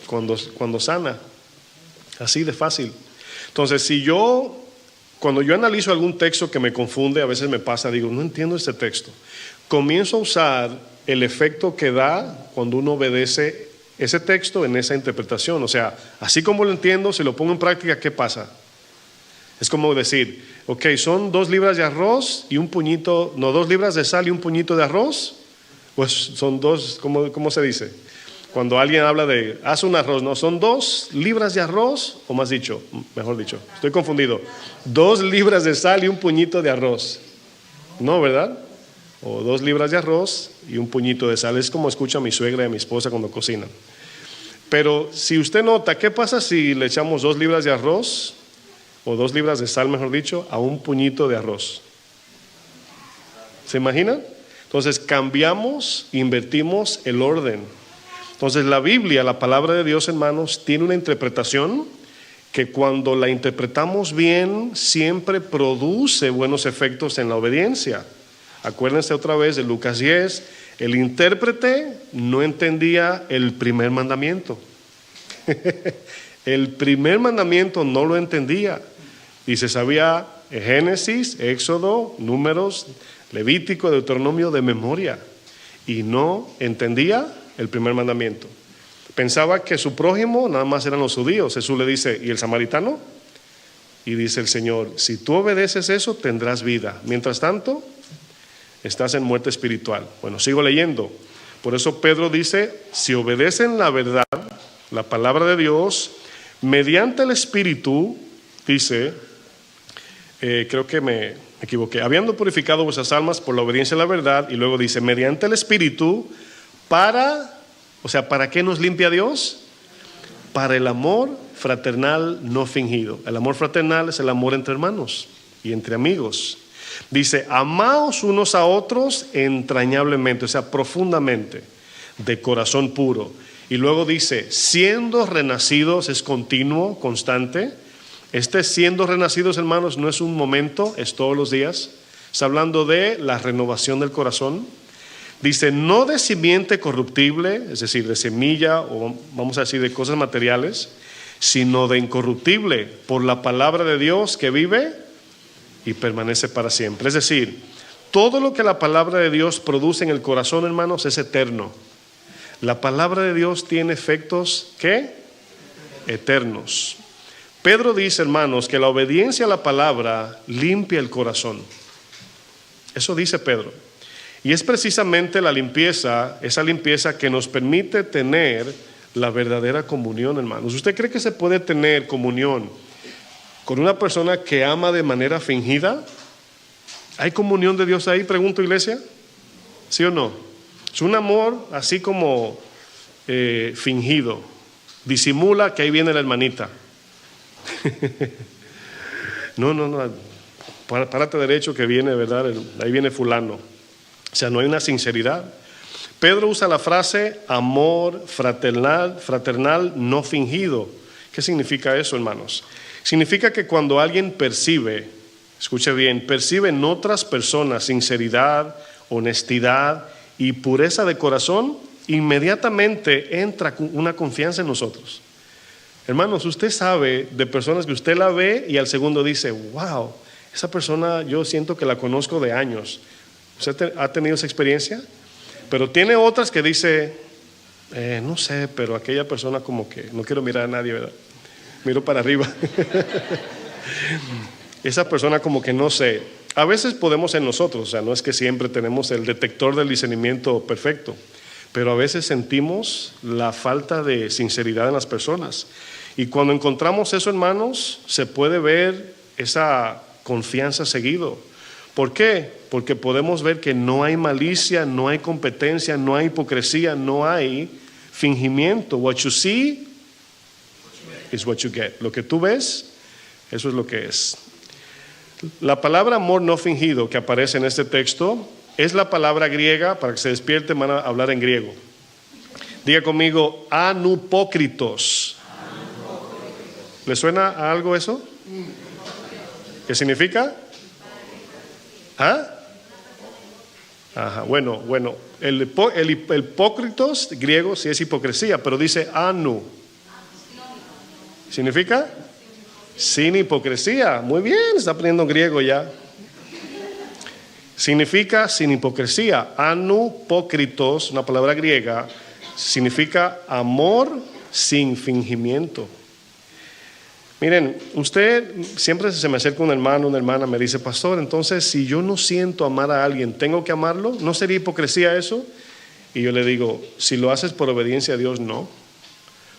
Cuando sana. Así de fácil. Entonces, cuando yo analizo algún texto que me confunde, a veces me pasa, digo, no entiendo este texto. Comienzo a usar el efecto que da cuando uno obedece ese texto en esa interpretación. O sea, así como lo entiendo, si lo pongo en práctica, ¿qué pasa? Es como decir, ok, son 2 libras de arroz y 2 libras de sal y un puñito de arroz. Pues son 2, ¿cómo se dice? Cuando alguien habla de, haz un arroz, ¿no? Son 2 libras de arroz, o mejor dicho, estoy confundido. 2 libras de sal y un puñito de arroz. No, ¿verdad? o 2 libras de arroz y un puñito de sal. Es como escucho a mi suegra y a mi esposa cuando cocinan. Pero si usted nota, ¿qué pasa si le echamos 2 libras de arroz, o 2 libras de sal, mejor dicho, a un puñito de arroz? ¿Se imaginan? Entonces cambiamos, invertimos el orden. Entonces la Biblia, la palabra de Dios, hermanos, tiene una interpretación que cuando la interpretamos bien, siempre produce buenos efectos en la obediencia. Acuérdense otra vez de Lucas 10, el intérprete no entendía el primer mandamiento. El primer mandamiento no lo entendía. Y se sabía Génesis, Éxodo, Números, Levítico, Deuteronomio de memoria. Y no entendía el primer mandamiento. Pensaba que su prójimo nada más eran los judíos. Jesús le dice, ¿y el samaritano? Y dice el Señor, si tú obedeces eso, tendrás vida. Mientras tanto, estás en muerte espiritual. Bueno, sigo leyendo. Por eso Pedro dice, si obedecen la verdad, la palabra de Dios, mediante el Espíritu, dice, creo que me equivoqué, habiendo purificado vuestras almas por la obediencia a la verdad, y luego dice, mediante el Espíritu, ¿para qué nos limpia Dios? Para el amor fraternal no fingido. El amor fraternal es el amor entre hermanos y entre amigos. Dice, amaos unos a otros entrañablemente, o sea, profundamente, de corazón puro. Y luego dice, siendo renacidos, es continuo, constante. Siendo renacidos, hermanos, no es un momento, es todos los días. Está hablando de la renovación del corazón. Dice, no de simiente corruptible, es decir, de semilla, o vamos a decir de cosas materiales, sino de incorruptible, por la palabra de Dios que vive y permanece para siempre. Es decir, todo lo que la palabra de Dios produce en el corazón, hermanos, es eterno. La palabra de Dios tiene efectos, ¿qué? Eternos. Pedro dice, hermanos, que la obediencia a la palabra limpia el corazón. Eso dice Pedro. Y es precisamente la limpieza, esa limpieza que nos permite tener la verdadera comunión, hermanos. ¿Usted cree que se puede tener comunión con una persona que ama de manera fingida? ¿Hay comunión de Dios ahí? Pregunto, iglesia. ¿Sí o no? Es un amor así como fingido. Disimula que ahí viene la hermanita. No. Párate derecho que viene, ¿verdad? Ahí viene fulano. O sea, no hay una sinceridad. Pedro usa la frase amor fraternal no fingido. ¿Qué significa eso, hermanos? Significa que cuando alguien percibe, escuche bien, percibe en otras personas sinceridad, honestidad y pureza de corazón, inmediatamente entra una confianza en nosotros. Hermanos, usted sabe de personas que usted la ve y al segundo dice, wow, esa persona yo siento que la conozco de años. ¿Usted ha tenido esa experiencia? Pero tiene otras que dice, no sé, pero aquella persona como que no quiero mirar a nadie, ¿verdad? Miro para arriba. Esa persona como que no sé. A veces podemos en nosotros, o sea, no es que siempre tenemos el detector del discernimiento perfecto, pero a veces sentimos la falta de sinceridad en las personas. Y cuando encontramos eso, hermanos, se puede ver esa confianza seguido. ¿Por qué? Porque podemos ver que no hay malicia, no hay competencia, no hay hipocresía, no hay fingimiento. What you see is what you get. Lo que tú ves, eso es lo que es. La palabra amor no fingido que aparece en este texto es la palabra griega, para que se despierten van a hablar en griego. Diga conmigo, anupócritos. ¿Le suena a algo eso? ¿Qué significa? ¿Ah? Ajá, bueno, el hipócritos griego sí es hipocresía, pero dice anu. ¿Significa? Sin hipocresía. Muy bien, está aprendiendo griego ya. Significa sin hipocresía. Anupócritos, una palabra griega, significa amor sin fingimiento. Miren, usted siempre se me acerca un hermano, una hermana, me dice, pastor, entonces si yo no siento amar a alguien, ¿tengo que amarlo? ¿No sería hipocresía eso? Y yo le digo, si lo haces por obediencia a Dios, no.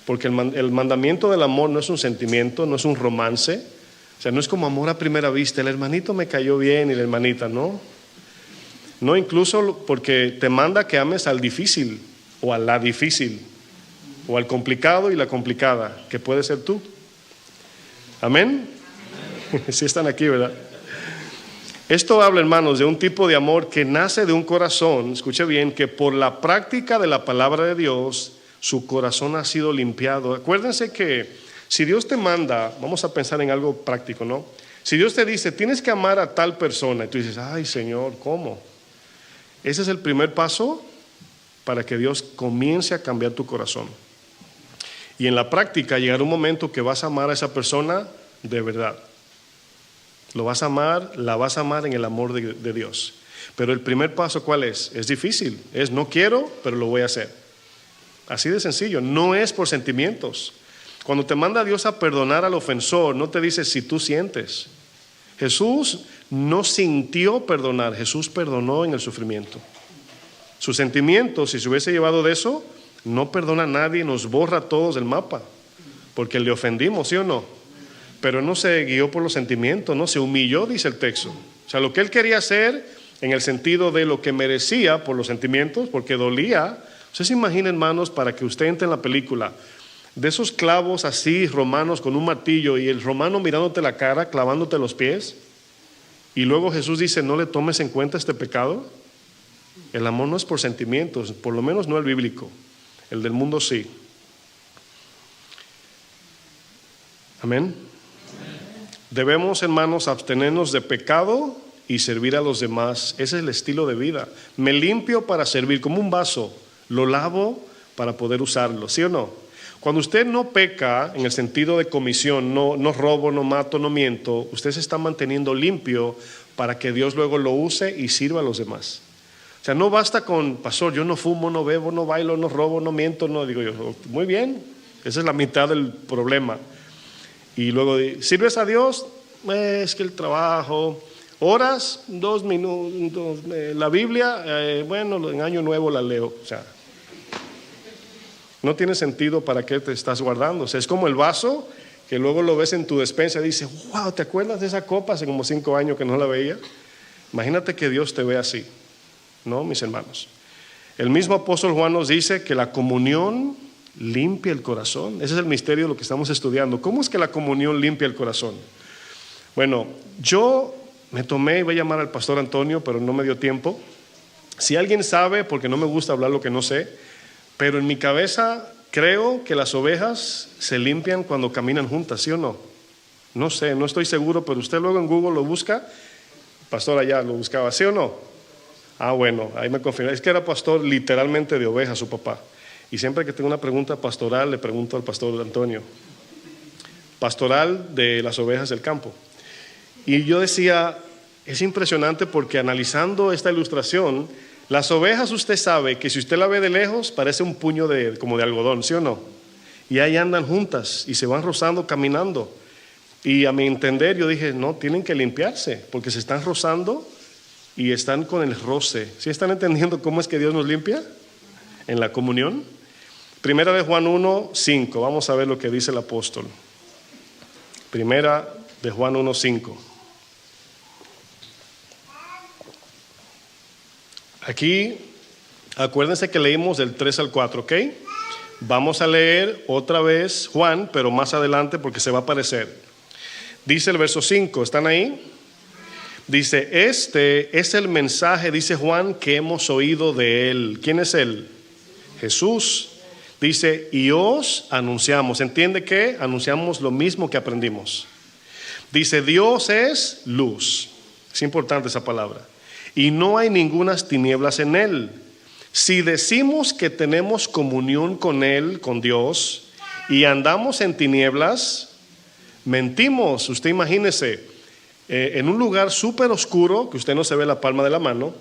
Porque el mandamiento del amor no es un sentimiento, no es un romance. O sea, no es como amor a primera vista. El hermanito me cayó bien y la hermanita no. No, incluso porque te manda que ames al difícil o a la difícil o al complicado y la complicada, que puede ser tú. Amén. Sí están aquí, ¿verdad? Esto habla, hermanos, de un tipo de amor que nace de un corazón, escuche bien, que por la práctica de la palabra de Dios, su corazón ha sido limpiado. Acuérdense que si Dios te manda, vamos a pensar en algo práctico, ¿no? Si Dios te dice, tienes que amar a tal persona, y tú dices, ay Señor, ¿cómo? Ese es el primer paso para que Dios comience a cambiar tu corazón. Y en la práctica llegará un momento que vas a amar a esa persona de verdad. Lo vas a amar, la vas a amar en el amor de Dios. Pero el primer paso, ¿cuál es? Es difícil, es no quiero, pero lo voy a hacer. Así de sencillo, no es por sentimientos. Cuando te manda Dios a perdonar al ofensor, no te dice si tú sientes. Jesús no sintió perdonar, Jesús perdonó en el sufrimiento. Sus sentimientos, si se hubiese llevado de eso, no perdona a nadie, nos borra a todos del mapa, porque le ofendimos, ¿sí o no? Pero no se guió por los sentimientos, no se humilló, dice el texto. O sea, lo que él quería hacer en el sentido de lo que merecía por los sentimientos, porque dolía. Usted se imagina, hermanos, para que usted entre en la película, de esos clavos así romanos con un martillo y el romano mirándote la cara, clavándote los pies, y luego Jesús dice, no le tomes en cuenta este pecado. El amor no es por sentimientos, por lo menos no el bíblico, el del mundo sí. Amén. Debemos, hermanos, abstenernos de pecado y servir a los demás. Ese es el estilo de vida. Me limpio para servir, como un vaso, lo lavo para poder usarlo, ¿sí o no? Cuando usted no peca en el sentido de comisión, no robo, no mato, no miento, usted se está manteniendo limpio para que Dios luego lo use y sirva a los demás. O sea, no basta con, pastor, yo no fumo, no bebo, no bailo, no robo, no miento, no, digo yo, muy bien, esa es la mitad del problema. Y luego, ¿sirves a Dios? Es que el trabajo, horas, 2 minutos, la Biblia, bueno, en Año Nuevo la leo, o sea, no tiene sentido para qué te estás guardando. O sea, es como el vaso que luego lo ves en tu despensa y dices, wow, ¿te acuerdas de esa copa hace como 5 años que no la veía? Imagínate que Dios te ve así, ¿no, mis hermanos? El mismo apóstol Juan nos dice que la comunión limpia el corazón. Ese es el misterio de lo que estamos estudiando. ¿Cómo es que la comunión limpia el corazón? Bueno, yo me tomé, iba a llamar al pastor Antonio, pero no me dio tiempo. Si alguien sabe, porque no me gusta hablar lo que no sé, pero en mi cabeza creo que las ovejas se limpian cuando caminan juntas, ¿sí o no? No sé, no estoy seguro, pero usted luego en Google lo busca. Pastor allá lo buscaba, ¿sí o no? Ah, bueno, ahí me confirmó. Es que era pastor literalmente de ovejas su papá. Y siempre que tengo una pregunta pastoral le pregunto al pastor Antonio. Pastoral de las ovejas del campo. Y yo decía, es impresionante porque analizando esta ilustración, las ovejas usted sabe que si usted la ve de lejos parece un puño como de algodón, ¿sí o no? Y ahí andan juntas y se van rozando caminando. Y a mi entender yo dije, no, tienen que limpiarse porque se están rozando y están con el roce. ¿Sí están entendiendo cómo es que Dios nos limpia? En la comunión. Primera de Juan 1:5, vamos a ver lo que dice el apóstol. Primera de Juan 1:5. Aquí, acuérdense que leímos del 3 al 4, ¿ok? Vamos a leer otra vez Juan, pero más adelante porque se va a aparecer. Dice el verso 5, ¿están ahí? Dice, este es el mensaje, dice Juan, que hemos oído de él. ¿Quién es él? Jesús. Dice, y os anunciamos. ¿Entiende qué? Anunciamos lo mismo que aprendimos. Dice, Dios es luz. Es importante esa palabra. Y no hay ningunas tinieblas en él. Si decimos que tenemos comunión con él, con Dios, y andamos en tinieblas, mentimos. Usted imagínese, en un lugar súper oscuro, que usted no se ve la palma de la mano,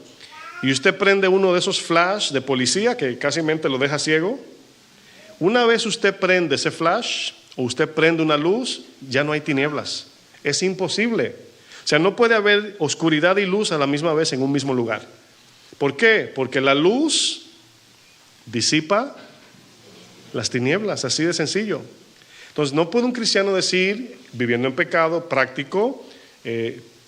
y usted prende uno de esos flash de policía que casi mente lo deja ciego. Una vez usted prende ese flash o usted prende una luz, ya no hay tinieblas. Es imposible. O sea, no puede haber oscuridad y luz a la misma vez en un mismo lugar. ¿Por qué? Porque la luz disipa las tinieblas, así de sencillo. Entonces, no puede un cristiano decir, viviendo en pecado, práctico,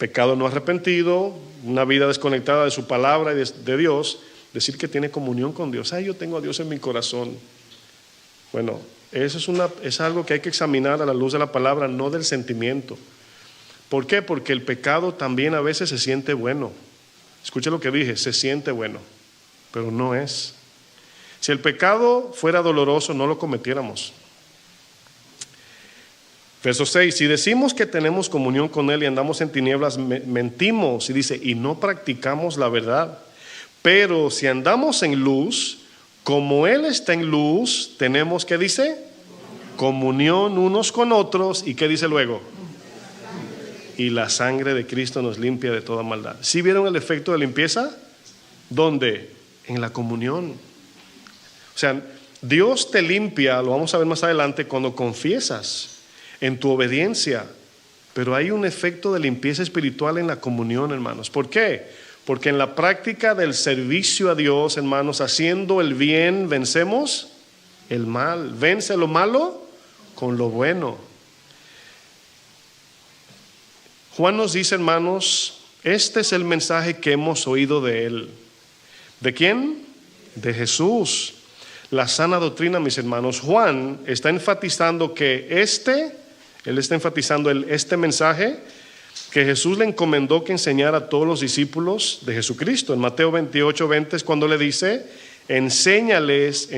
pecado no arrepentido, una vida desconectada de su palabra y de Dios, decir que tiene comunión con Dios. Yo tengo a Dios en mi corazón. Bueno, eso es algo que hay que examinar a la luz de la palabra, no del sentimiento. ¿Por qué? Porque el pecado también a veces se siente bueno. Escuche lo que dije, se siente bueno, pero no es. Si el pecado fuera doloroso, no lo cometiéramos. Verso 6, si decimos que tenemos comunión con Él y andamos en tinieblas, mentimos, y dice, y no practicamos la verdad. Pero si andamos en luz, como Él está en luz, tenemos, ¿qué dice? Comunión unos con otros, ¿y qué dice luego? Y la sangre de Cristo nos limpia de toda maldad. ¿Sí vieron el efecto de limpieza? ¿Dónde? En la comunión. O sea, Dios te limpia, lo vamos a ver más adelante, cuando confiesas en tu obediencia, pero hay un efecto de limpieza espiritual en la comunión, hermanos. ¿Por qué? Porque en la práctica del servicio a Dios, hermanos, haciendo el bien, vencemos el mal. Vence lo malo con lo bueno. Juan nos dice, hermanos, este es el mensaje que hemos oído de Él. ¿De quién? De Jesús. La sana doctrina, mis hermanos. Juan está enfatizando que él está enfatizando este mensaje que Jesús le encomendó que enseñara a todos los discípulos de Jesucristo. En Mateo 28:20 es cuando le dice, enséñenles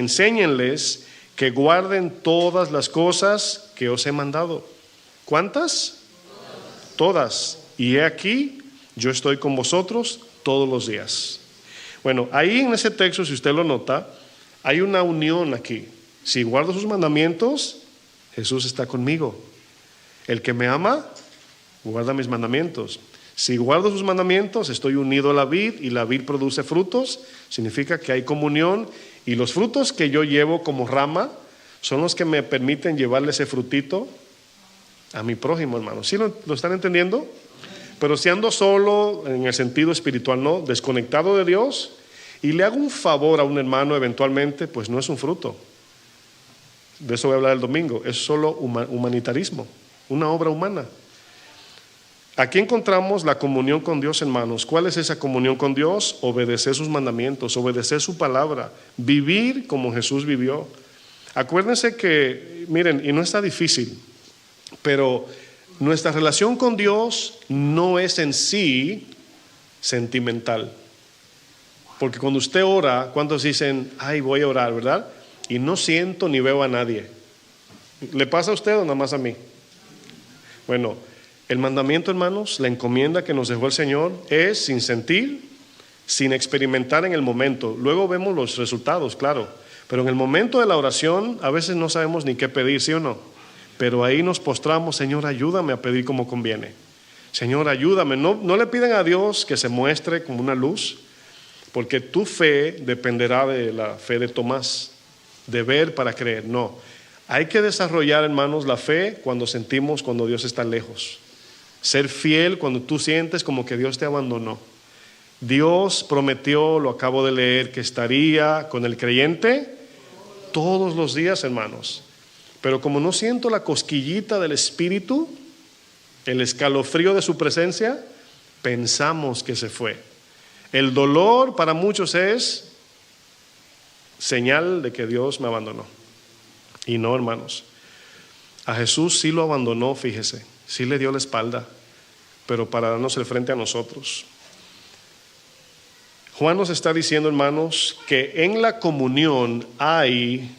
que guarden todas las cosas que os he mandado. ¿Cuántas? Todas. Y he aquí, yo estoy con vosotros todos los días. Bueno, ahí en ese texto, si usted lo nota, hay una unión aquí. Si guardo sus mandamientos, Jesús está conmigo. El que me ama, guarda mis mandamientos. Si guardo sus mandamientos, estoy unido a la vid y la vid produce frutos. Significa que hay comunión y los frutos que yo llevo como rama son los que me permiten llevarle ese frutito a mi prójimo, hermano. ¿Sí lo están entendiendo? Pero si ando solo en el sentido espiritual, no, desconectado de Dios, y le hago un favor a un hermano eventualmente, pues no es un fruto. De eso voy a hablar el domingo. Es solo humanitarismo, una obra humana. Aquí encontramos la comunión con Dios, hermanos. ¿Cuál es esa comunión con Dios? Obedecer sus mandamientos, obedecer su palabra, vivir como Jesús vivió. Acuérdense que, miren, y no está difícil, pero nuestra relación con Dios no es en sí sentimental. Porque cuando usted ora, ¿cuántos dicen, voy a orar, verdad? Y no siento ni veo a nadie. ¿Le pasa a usted o nada más a mí? Bueno, el mandamiento, hermanos, la encomienda que nos dejó el Señor es sin sentir, sin experimentar en el momento. Luego vemos los resultados, claro. Pero en el momento de la oración, a veces no sabemos ni qué pedir, ¿sí o no? Pero ahí nos postramos, Señor, ayúdame a pedir como conviene. Señor, ayúdame. No le piden a Dios que se muestre como una luz, porque tu fe dependerá de la fe de Tomás, de ver para creer. No, hay que desarrollar, hermanos, la fe cuando sentimos cuando Dios está lejos. Ser fiel cuando tú sientes como que Dios te abandonó. Dios prometió, lo acabo de leer, que estaría con el creyente todos los días, hermanos. Pero como no siento la cosquillita del Espíritu, el escalofrío de su presencia, pensamos que se fue. El dolor para muchos es señal de que Dios me abandonó. Y no, hermanos. A Jesús sí lo abandonó, fíjese. Sí le dio la espalda, pero para darnos el frente a nosotros. Juan nos está diciendo, hermanos, que en la comunión hay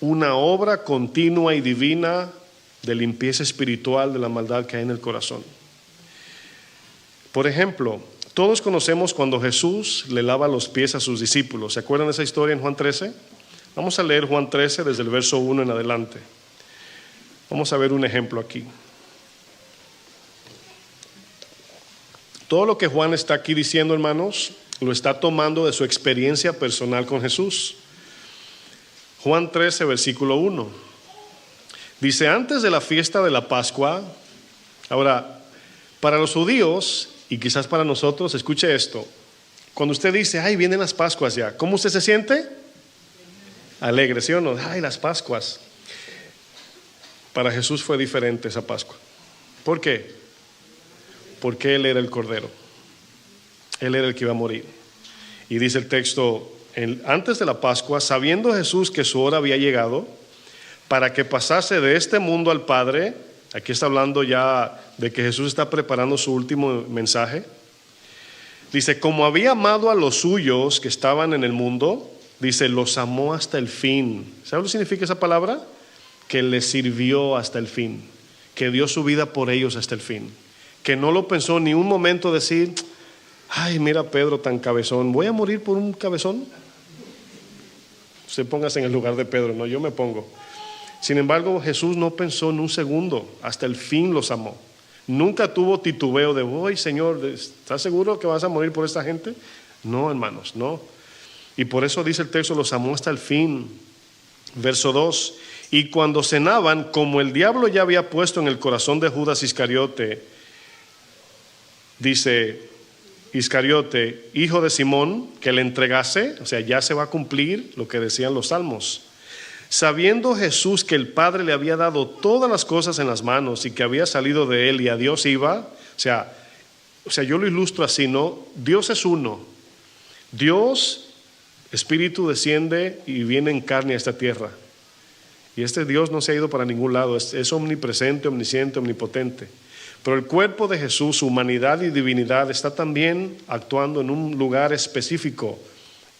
una obra continua y divina de limpieza espiritual de la maldad que hay en el corazón. Por ejemplo, todos conocemos cuando Jesús le lava los pies a sus discípulos. ¿Se acuerdan de esa historia en Juan 13? Vamos a leer Juan 13 desde el verso 1 en adelante. Vamos a ver un ejemplo aquí. Todo lo que Juan está aquí diciendo, hermanos, lo está tomando de su experiencia personal con Jesús. Juan 13, versículo 1. Dice, antes de la fiesta de la Pascua, ahora, para los judíos, y quizás para nosotros, escuche esto. Cuando usted dice, vienen las Pascuas ya, ¿cómo usted se siente? Alegre, ¿sí o no? Las Pascuas. Para Jesús fue diferente esa Pascua. ¿Por qué? porque Él era el Cordero. Él era el que iba a morir. Y dice el texto, antes de la Pascua, sabiendo Jesús que su hora había llegado, para que pasase de este mundo al Padre, aquí está hablando ya de que Jesús está preparando su último mensaje. Dice, como había amado a los suyos que estaban en el mundo, dice, los amó hasta el fin. ¿Sabe lo que significa esa palabra? Que les sirvió hasta el fin, que dio su vida por ellos hasta el fin, que no lo pensó ni un momento decir, ay, mira Pedro tan cabezón, voy a morir por un cabezón. Usted póngase en el lugar de Pedro, no, yo me pongo. Sin embargo, Jesús no pensó en un segundo, hasta el fin los amó. Nunca tuvo titubeo de, oye Señor, ¿estás seguro que vas a morir por esta gente? No, hermanos, no. Y por eso dice el texto, los amó hasta el fin. Verso 2, y cuando cenaban, como el diablo ya había puesto en el corazón de Judas Iscariote, dice Iscariote, hijo de Simón, que le entregase, o sea, ya se va a cumplir lo que decían los salmos. Sabiendo Jesús que el Padre le había dado todas las cosas en las manos y que había salido de él y a Dios iba, o sea, yo lo ilustro así, ¿no? Dios es uno. Dios, Espíritu, desciende y viene en carne a esta tierra. Y este Dios no se ha ido para ningún lado, es omnipresente, omnisciente, omnipotente. Pero el cuerpo de Jesús, su humanidad y divinidad, está también actuando en un lugar específico,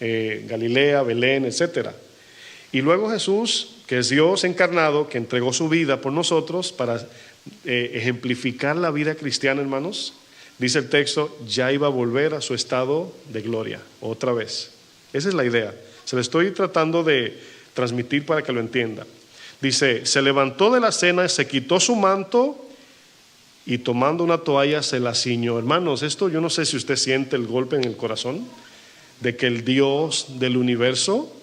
Galilea, Belén, etcétera. Y luego Jesús, que es Dios encarnado, que entregó su vida por nosotros para ejemplificar la vida cristiana, hermanos, dice el texto, ya iba a volver a su estado de gloria, otra vez. Esa es la idea. Se lo estoy tratando de transmitir para que lo entienda. Dice, se levantó de la cena, se quitó su manto y tomando una toalla se la ciñó. Hermanos, esto yo no sé si usted siente el golpe en el corazón de que el Dios del universo,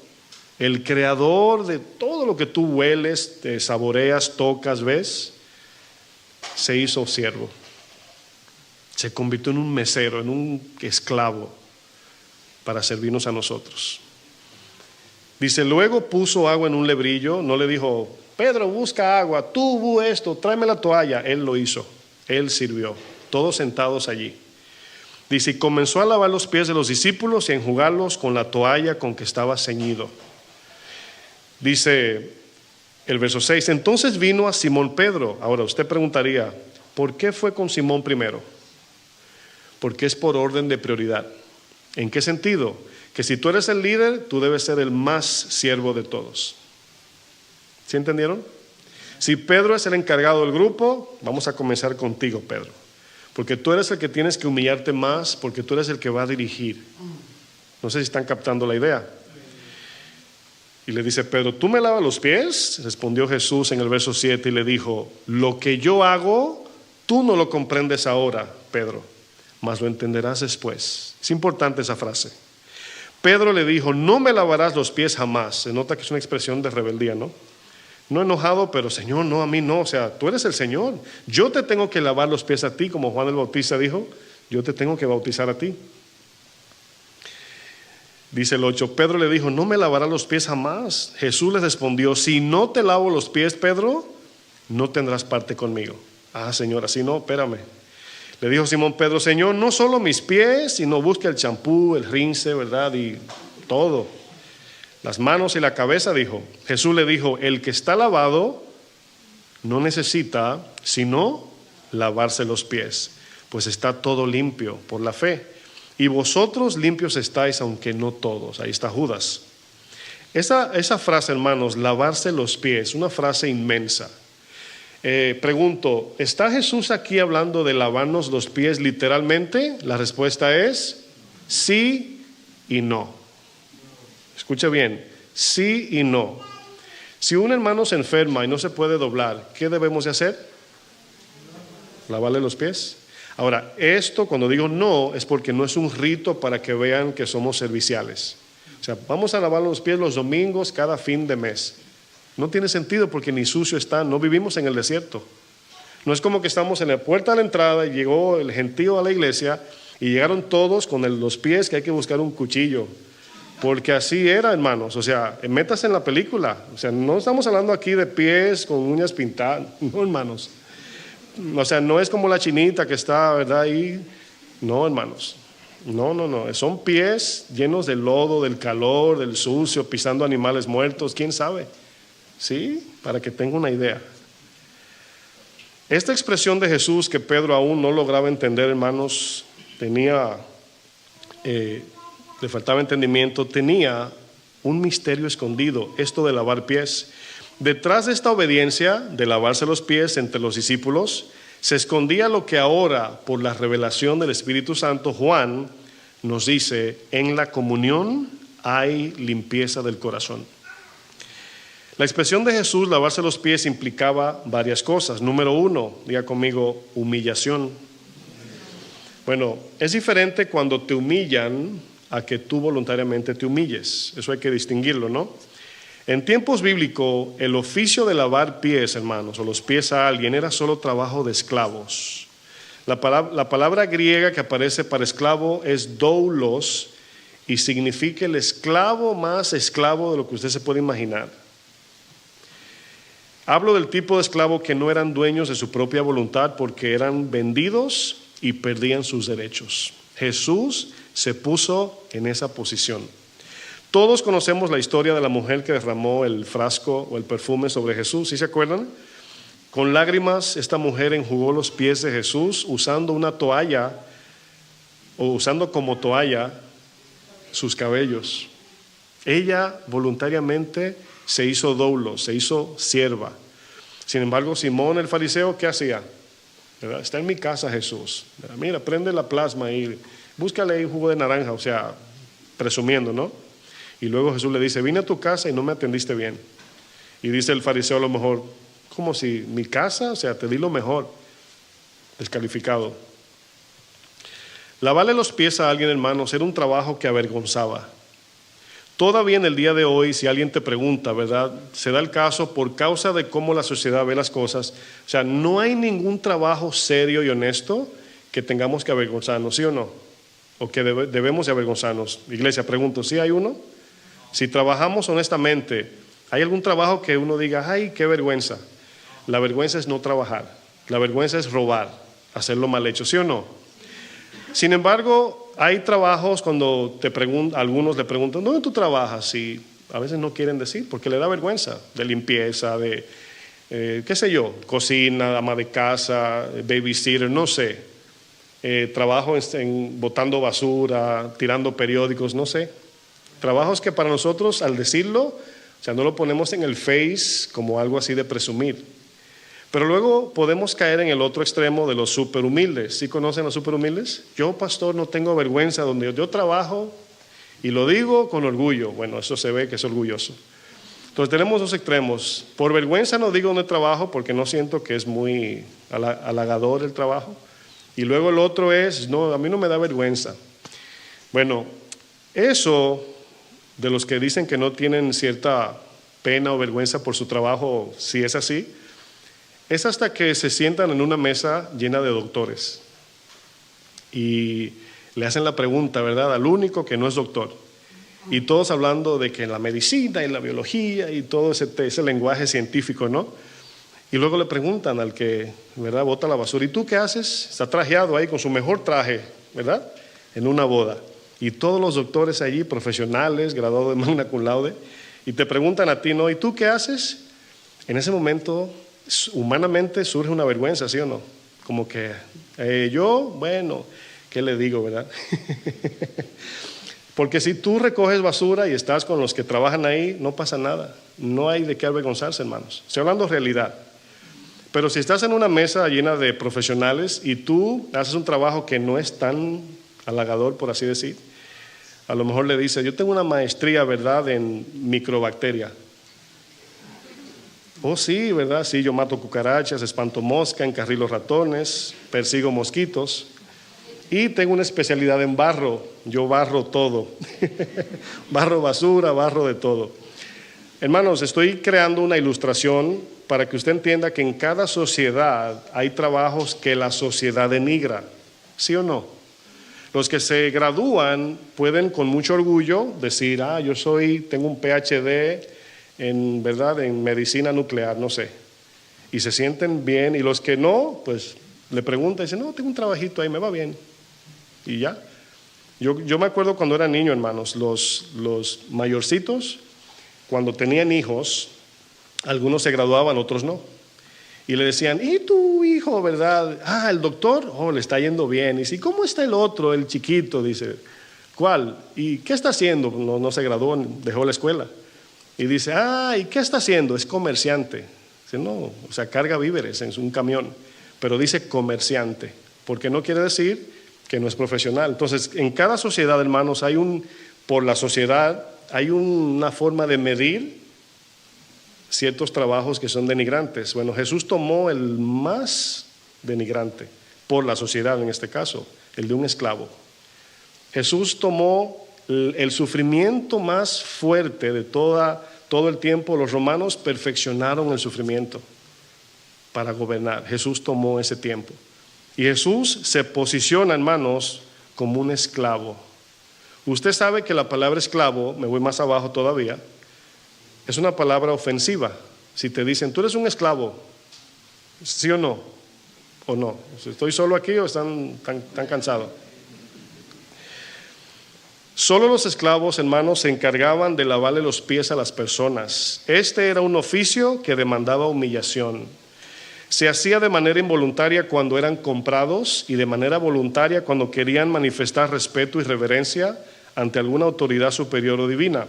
el creador de todo lo que tú hueles, te saboreas, tocas, ves, se hizo siervo. Se convirtió en un mesero, en un esclavo para servirnos a nosotros. Dice, luego puso agua en un lebrillo, no le dijo, Pedro, busca agua, tú esto, tráeme la toalla. Él lo hizo, él sirvió, todos sentados allí. Dice, y comenzó a lavar los pies de los discípulos y a enjugarlos con la toalla con que estaba ceñido. Dice el verso 6, entonces vino a Simón Pedro. Ahora usted preguntaría, ¿por qué fue con Simón primero? Porque es por orden de prioridad. ¿En qué sentido? Que si tú eres el líder, tú debes ser el más siervo de todos. ¿Sí entendieron? Si Pedro es el encargado del grupo, vamos a comenzar contigo, Pedro. Porque tú eres el que tienes que humillarte más, porque tú eres el que va a dirigir. No sé si están captando la idea. Y le dice Pedro, ¿tú me lavas los pies? Respondió Jesús en el verso 7 y le dijo, lo que yo hago, tú no lo comprendes ahora, Pedro, mas lo entenderás después. Es importante esa frase. Pedro le dijo, no me lavarás los pies jamás. Se nota que es una expresión de rebeldía, ¿no? No enojado, pero Señor, no, a mí no. O sea, tú eres el Señor. Yo te tengo que lavar los pies a ti, como Juan el Bautista dijo, yo te tengo que bautizar a ti. Dice el 8, Pedro le dijo, no me lavarás los pies jamás. Jesús le respondió, si no te lavo los pies, Pedro, no tendrás parte conmigo. Ah, Señor, así no, espérame. Le dijo Simón Pedro, Señor, no solo mis pies, sino busca el champú, el rinse, ¿verdad? Y todo. Las manos y la cabeza, dijo. Jesús le dijo, el que está lavado no necesita sino lavarse los pies, pues está todo limpio por la fe. Y vosotros limpios estáis, aunque no todos. Ahí está Judas. Esa frase, hermanos, lavarse los pies, una frase inmensa. Pregunto, ¿está Jesús aquí hablando de lavarnos los pies literalmente? La respuesta es sí y no. Escuche bien, sí y no. Si un hermano se enferma y no se puede doblar, ¿qué debemos de hacer? ¿Lavarle los pies? Ahora, esto cuando digo no es porque no es un rito para que vean que somos serviciales. O sea, vamos a lavar los pies los domingos cada fin de mes. No tiene sentido porque ni sucio está, no vivimos en el desierto. No es como que estamos en la puerta de la entrada y llegó el gentío a la iglesia y llegaron todos con los pies que hay que buscar un cuchillo. Porque así era, hermanos. O sea, métase en la película. O sea, no estamos hablando aquí de pies con uñas pintadas. No, hermanos. O sea, no es como la chinita que está, ¿verdad? Ahí. No, hermanos. No. Son pies llenos de lodo, del calor, del sucio, pisando animales muertos, quién sabe. ¿Sí? Para que tenga una idea. Esta expresión de Jesús que Pedro aún no lograba entender, hermanos, le faltaba entendimiento, tenía un misterio escondido, esto de lavar pies. Detrás de esta obediencia de lavarse los pies entre los discípulos, se escondía lo que ahora, por la revelación del Espíritu Santo, Juan nos dice: en la comunión hay limpieza del corazón. La expresión de Jesús, lavarse los pies, implicaba varias cosas. Número uno, diga conmigo, humillación. Bueno, es diferente cuando te humillan a que tú voluntariamente te humilles. Eso hay que distinguirlo, ¿no? En tiempos bíblicos, el oficio de lavar pies, hermanos, o los pies a alguien, era solo trabajo de esclavos. La palabra griega que aparece para esclavo es doulos y significa el esclavo más esclavo de lo que usted se puede imaginar. Hablo del tipo de esclavo que no eran dueños de su propia voluntad porque eran vendidos y perdían sus derechos. Jesús se puso en esa posición. Todos conocemos la historia de la mujer que derramó el frasco o el perfume sobre Jesús, ¿sí se acuerdan? Con lágrimas esta mujer enjugó los pies de Jesús usando una toalla o usando como toalla sus cabellos. Ella voluntariamente se hizo doulo, se hizo sierva. Sin embargo, Simón el fariseo, ¿qué hacía? ¿Verdad? Está en mi casa Jesús. ¿Verdad? Mira, prende la plasma y búscale ahí un jugo de naranja, o sea, presumiendo, ¿no? Y luego Jesús le dice: vine a tu casa y no me atendiste bien. Y dice el fariseo a lo mejor: ¿cómo si mi casa? O sea, te di lo mejor. Descalificado. Lavarle los pies a alguien, hermanos, era un trabajo que avergonzaba. Todavía en el día de hoy, si alguien te pregunta, ¿verdad? Se da el caso por causa de cómo la sociedad ve las cosas. O sea, no hay ningún trabajo serio y honesto que tengamos que avergonzarnos, ¿sí o no? O que debemos de avergonzarnos. Iglesia, pregunto, ¿sí hay uno? Si trabajamos honestamente, ¿hay algún trabajo que uno diga: ay, qué vergüenza? La vergüenza es no trabajar. La vergüenza es robar, hacerlo mal hecho, ¿sí o no? Sin embargo, hay trabajos cuando algunos le preguntan: ¿dónde tú trabajas? Y a veces no quieren decir porque le da vergüenza, de limpieza, de qué sé yo, cocina, ama de casa, babysitter, no sé, trabajo botando basura, tirando periódicos, no sé. Trabajos que para nosotros, al decirlo, o sea, no lo ponemos en el face como algo así de presumir. Pero luego podemos caer en el otro extremo de los súper humildes. ¿Sí conocen los súper humildes? Yo, pastor, no tengo vergüenza donde yo trabajo y lo digo con orgullo. Bueno, eso se ve que es orgulloso. Entonces tenemos dos extremos. Por vergüenza no digo dónde trabajo porque no siento que es muy halagador el trabajo. Y luego el otro es: no, a mí no me da vergüenza. Bueno, eso de los que dicen que no tienen cierta pena o vergüenza por su trabajo, si es así, es hasta que se sientan en una mesa llena de doctores y le hacen la pregunta, ¿verdad?, al único que no es doctor. Y todos hablando de que la medicina y la biología y todo ese lenguaje científico, ¿no? Y luego le preguntan al que, ¿verdad?, bota la basura: ¿y tú qué haces? Está trajeado ahí con su mejor traje, ¿verdad?, en una boda. Y todos los doctores allí, profesionales, graduados de magna cum laude, y te preguntan a ti, ¿no?, ¿y tú qué haces? En ese momento, humanamente surge una vergüenza, ¿sí o no? Como que bueno, ¿qué le digo, verdad? Porque si tú recoges basura y estás con los que trabajan ahí, no pasa nada. No hay de qué avergonzarse, hermanos. Estoy hablando realidad. Pero si estás en una mesa llena de profesionales y tú haces un trabajo que no es tan halagador, por así decir, a lo mejor le dices: yo tengo una maestría, ¿verdad?, en microbacteria. Oh, sí, ¿verdad? Sí, yo mato cucarachas, espanto mosca, encarrilo ratones, persigo mosquitos y tengo una especialidad en barro. Yo barro todo. Barro basura, barro de todo. Hermanos, estoy creando una ilustración para que usted entienda que en cada sociedad hay trabajos que la sociedad denigra, ¿sí o no? Los que se gradúan pueden con mucho orgullo decir: tengo un PhD en medicina nuclear, no sé. y se sienten bien, y los que no, pues le preguntan y dicen, no, tengo un trabajito ahí, me va bien, y ya. Yo me acuerdo cuando era niño, hermanos, los mayorcitos, cuando tenían hijos, algunos se graduaban, otros no. Y le decían, ¿y tu hijo, verdad? Ah, el doctor, oh, le está yendo bien. Y si, ¿cómo está el otro, el chiquito? Dice, ¿cuál? ¿Y qué está haciendo? No se graduó, dejó la escuela. Y dice, ah, ¿y qué está haciendo? Es comerciante. Dice, no, o sea, carga víveres en un camión, pero dice comerciante, porque no quiere decir que no es profesional. Entonces, en cada sociedad, hermanos, por la sociedad, hay una forma de medir ciertos trabajos que son denigrantes. Bueno, Jesús tomó el más denigrante por la sociedad, en este caso, el de un esclavo. Jesús tomó el sufrimiento más fuerte de todo el tiempo. Los romanos perfeccionaron el sufrimiento para gobernar. Jesús tomó ese tiempo. Y Jesús se posiciona, hermanos, como un esclavo. Usted sabe que la palabra esclavo, me voy más abajo todavía, es una palabra ofensiva. Si te dicen, tú eres un esclavo, ¿sí o no? ¿O no? ¿Estoy solo aquí o están tan cansados? Solo los esclavos, hermanos, se encargaban de lavarle los pies a las personas. Este era un oficio que demandaba humillación. Se hacía de manera involuntaria cuando eran comprados y de manera voluntaria cuando querían manifestar respeto y reverencia ante alguna autoridad superior o divina.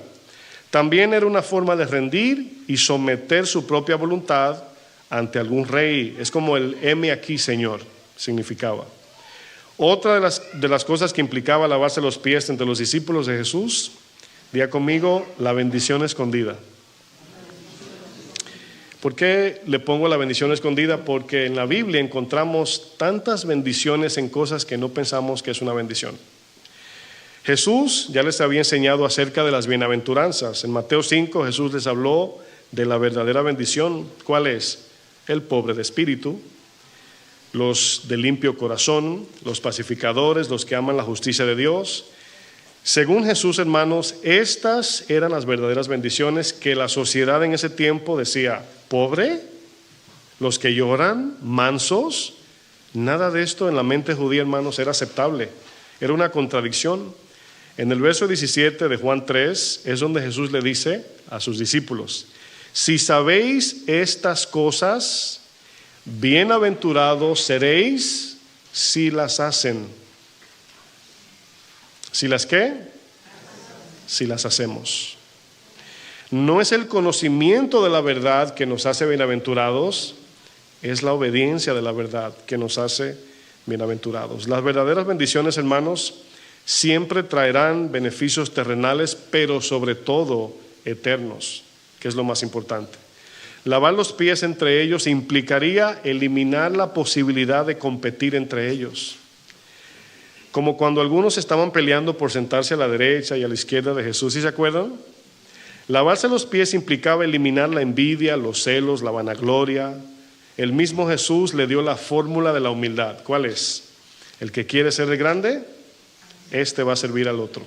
También era una forma de rendir y someter su propia voluntad ante algún rey. Es como el heme aquí, Señor, significaba. Otra de las cosas que implicaba lavarse los pies entre los discípulos de Jesús, diga conmigo, la bendición escondida. ¿Por qué le pongo la bendición escondida? Porque en la Biblia encontramos tantas bendiciones en cosas que no pensamos que es una bendición. Jesús ya les había enseñado acerca de las bienaventuranzas. En Mateo 5 Jesús les habló de la verdadera bendición. ¿Cuál es? El pobre de espíritu, los de limpio corazón, los pacificadores, los que aman la justicia de Dios. Según Jesús, hermanos, estas eran las verdaderas bendiciones que la sociedad en ese tiempo decía, pobre, los que lloran, mansos. Nada de esto en la mente judía, hermanos, era aceptable. Era una contradicción. En el verso 17 de Juan 3 es donde Jesús le dice a sus discípulos, si sabéis estas cosas, bienaventurados seréis si las hacen. ¿Si las qué? Si las hacemos. No es el conocimiento de la verdad que nos hace bienaventurados, es la obediencia de la verdad que nos hace bienaventurados. Las verdaderas bendiciones, hermanos, siempre traerán beneficios terrenales, pero sobre todo eternos, que es lo más importante. Lavar los pies entre ellos implicaría eliminar la posibilidad de competir entre ellos. Como cuando algunos estaban peleando por sentarse a la derecha y a la izquierda de Jesús, ¿sí se acuerdan? Lavarse los pies implicaba eliminar la envidia, los celos, la vanagloria. El mismo Jesús le dio la fórmula de la humildad. ¿Cuál es? El que quiere ser el grande, este va a servir al otro.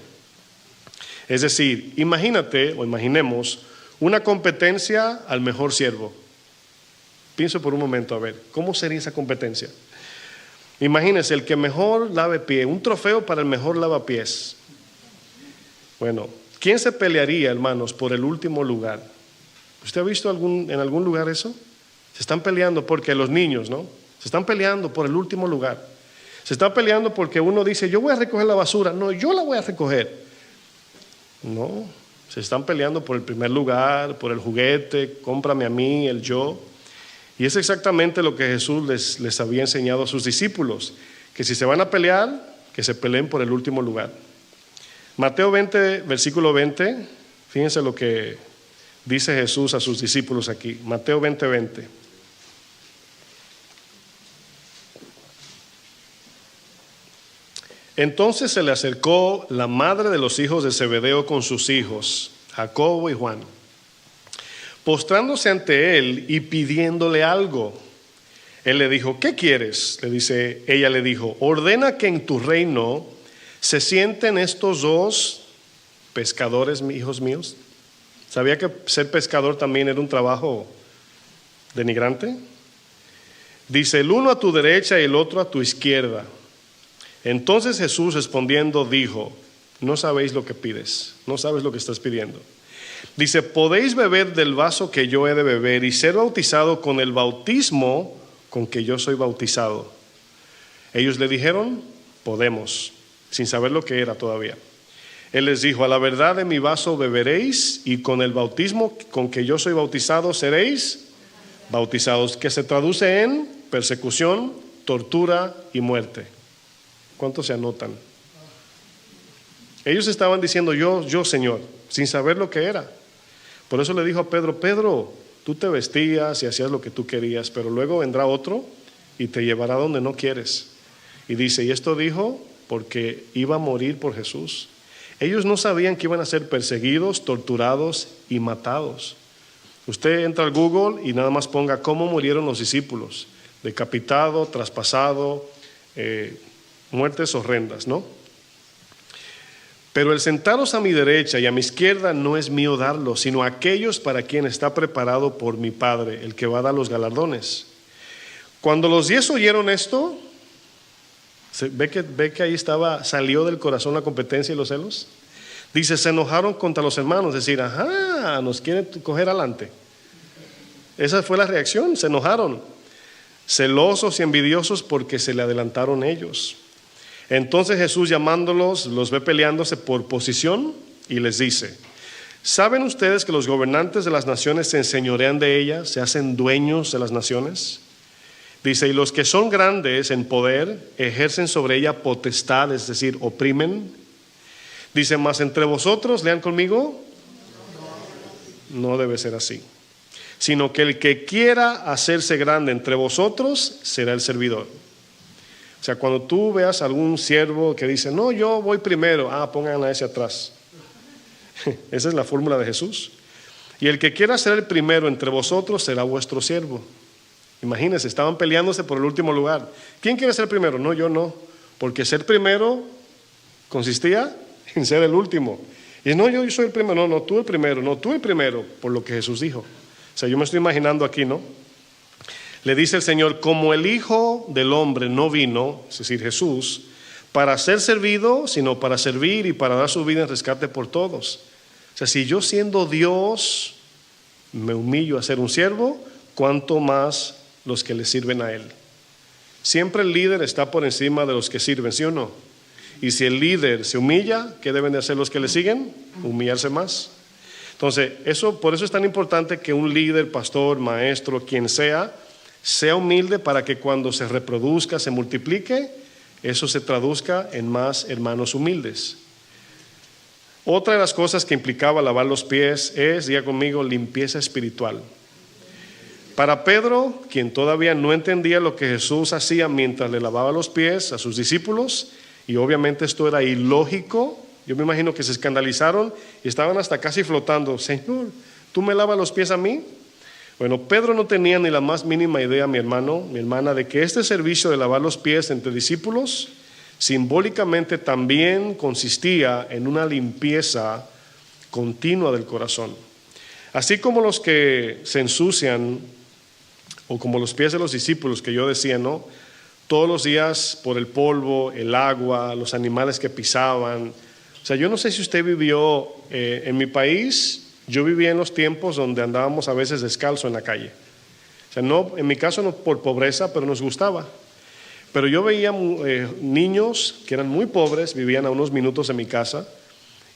Es decir, imagínate o imaginemos una competencia al mejor siervo. Pienso por un momento, a ver, ¿cómo sería esa competencia? Imagínense el que mejor lave pie, un trofeo para el mejor lavapiés. Bueno, ¿quién se pelearía, hermanos, por el último lugar? ¿Usted ha visto en algún lugar eso? Se están peleando porque los niños, ¿no? Se están peleando por el último lugar. Se están peleando porque uno dice, yo voy a recoger la basura. No, yo la voy a recoger. No, se están peleando por el primer lugar, por el juguete, cómprame a mí, el yo. Y es exactamente lo que Jesús les había enseñado a sus discípulos, que si se van a pelear, que se peleen por el último lugar. Mateo 20, versículo 20, fíjense lo que dice Jesús a sus discípulos aquí. Mateo 20, 20. Entonces se le acercó la madre de los hijos de Zebedeo con sus hijos, Jacobo y Juan, postrándose ante él y pidiéndole algo. Él le dijo, ¿qué quieres? Ella le dijo, ordena que en tu reino se sienten estos dos pescadores, hijos míos. ¿Sabía que ser pescador también era un trabajo denigrante? Dice, el uno a tu derecha y el otro a tu izquierda. Entonces Jesús respondiendo dijo, no sabéis lo que pides, no sabes lo que estás pidiendo. Dice, podéis beber del vaso que yo he de beber y ser bautizado con el bautismo con que yo soy bautizado. Ellos le dijeron, podemos, sin saber lo que era todavía. Él les dijo, a la verdad de mi vaso beberéis y con el bautismo con que yo soy bautizado seréis bautizados, que se traduce en persecución, tortura y muerte. ¿Cuántos se anotan? Ellos estaban diciendo yo Señor, sin saber lo que era. Por eso le dijo a Pedro, Pedro, tú te vestías y hacías lo que tú querías, pero luego vendrá otro y te llevará donde no quieres. Y dice, y esto dijo porque iba a morir por Jesús. Ellos no sabían que iban a ser perseguidos, torturados y matados. Usted entra al Google y nada más ponga cómo murieron los discípulos, decapitado, traspasado, muertes horrendas, ¿no? Pero el sentaros a mi derecha y a mi izquierda no es mío darlo, sino aquellos para quien está preparado por mi Padre, el que va a dar los galardones. Cuando los 10 oyeron esto, ve que ahí salió del corazón la competencia y los celos. Dice, se enojaron contra los hermanos, decir, ajá, nos quieren coger adelante. Esa fue la reacción, se enojaron, celosos y envidiosos porque se le adelantaron ellos. Entonces Jesús llamándolos, los ve peleándose por posición y les dice, ¿saben ustedes que los gobernantes de las naciones se enseñorean de ellas, se hacen dueños de las naciones? Dice, y los que son grandes en poder ejercen sobre ella potestad, es decir, oprimen. Dice, mas entre vosotros, lean conmigo, no debe ser así, sino que el que quiera hacerse grande entre vosotros será el servidor. O sea, cuando tú veas algún siervo que dice, no, yo voy primero, pongan a ese atrás. Esa es la fórmula de Jesús. Y el que quiera ser el primero entre vosotros será vuestro siervo. Imagínense, estaban peleándose por el último lugar. ¿Quién quiere ser primero? No, yo no. Porque ser primero consistía en ser el último. Y no, yo soy el primero. No, tú el primero. No, tú el primero, por lo que Jesús dijo. O sea, yo me estoy imaginando aquí, ¿no? Le dice el Señor, como el Hijo del Hombre no vino, es decir, Jesús, para ser servido, sino para servir y para dar su vida en rescate por todos. O sea, si yo siendo Dios me humillo a ser un siervo, cuánto más los que le sirven a Él. Siempre el líder está por encima de los que sirven, ¿sí o no? Y si el líder se humilla, ¿qué deben de hacer los que le siguen? Humillarse más. Entonces, por eso es tan importante que un líder, pastor, maestro, quien sea humilde para que cuando se reproduzca, se multiplique, eso se traduzca en más hermanos humildes. Otra de las cosas que implicaba lavar los pies es, diga conmigo, limpieza espiritual. Para Pedro, quien todavía no entendía lo que Jesús hacía mientras le lavaba los pies a sus discípulos, y obviamente esto era ilógico, yo me imagino que se escandalizaron y estaban hasta casi flotando. Señor, ¿tú me lavas los pies a mí? Bueno, Pedro no tenía ni la más mínima idea, mi hermano, mi hermana, de que este servicio de lavar los pies entre discípulos simbólicamente también consistía en una limpieza continua del corazón. Así como los que se ensucian, o como los pies de los discípulos que yo decía, ¿no? Todos los días por el polvo, el agua, los animales que pisaban. O sea, yo no sé si usted vivió en mi país. Yo vivía en los tiempos donde andábamos a veces descalzo en la calle. O sea, no, en mi caso no por pobreza, pero nos gustaba. Pero yo veía niños que eran muy pobres, vivían a unos minutos de mi casa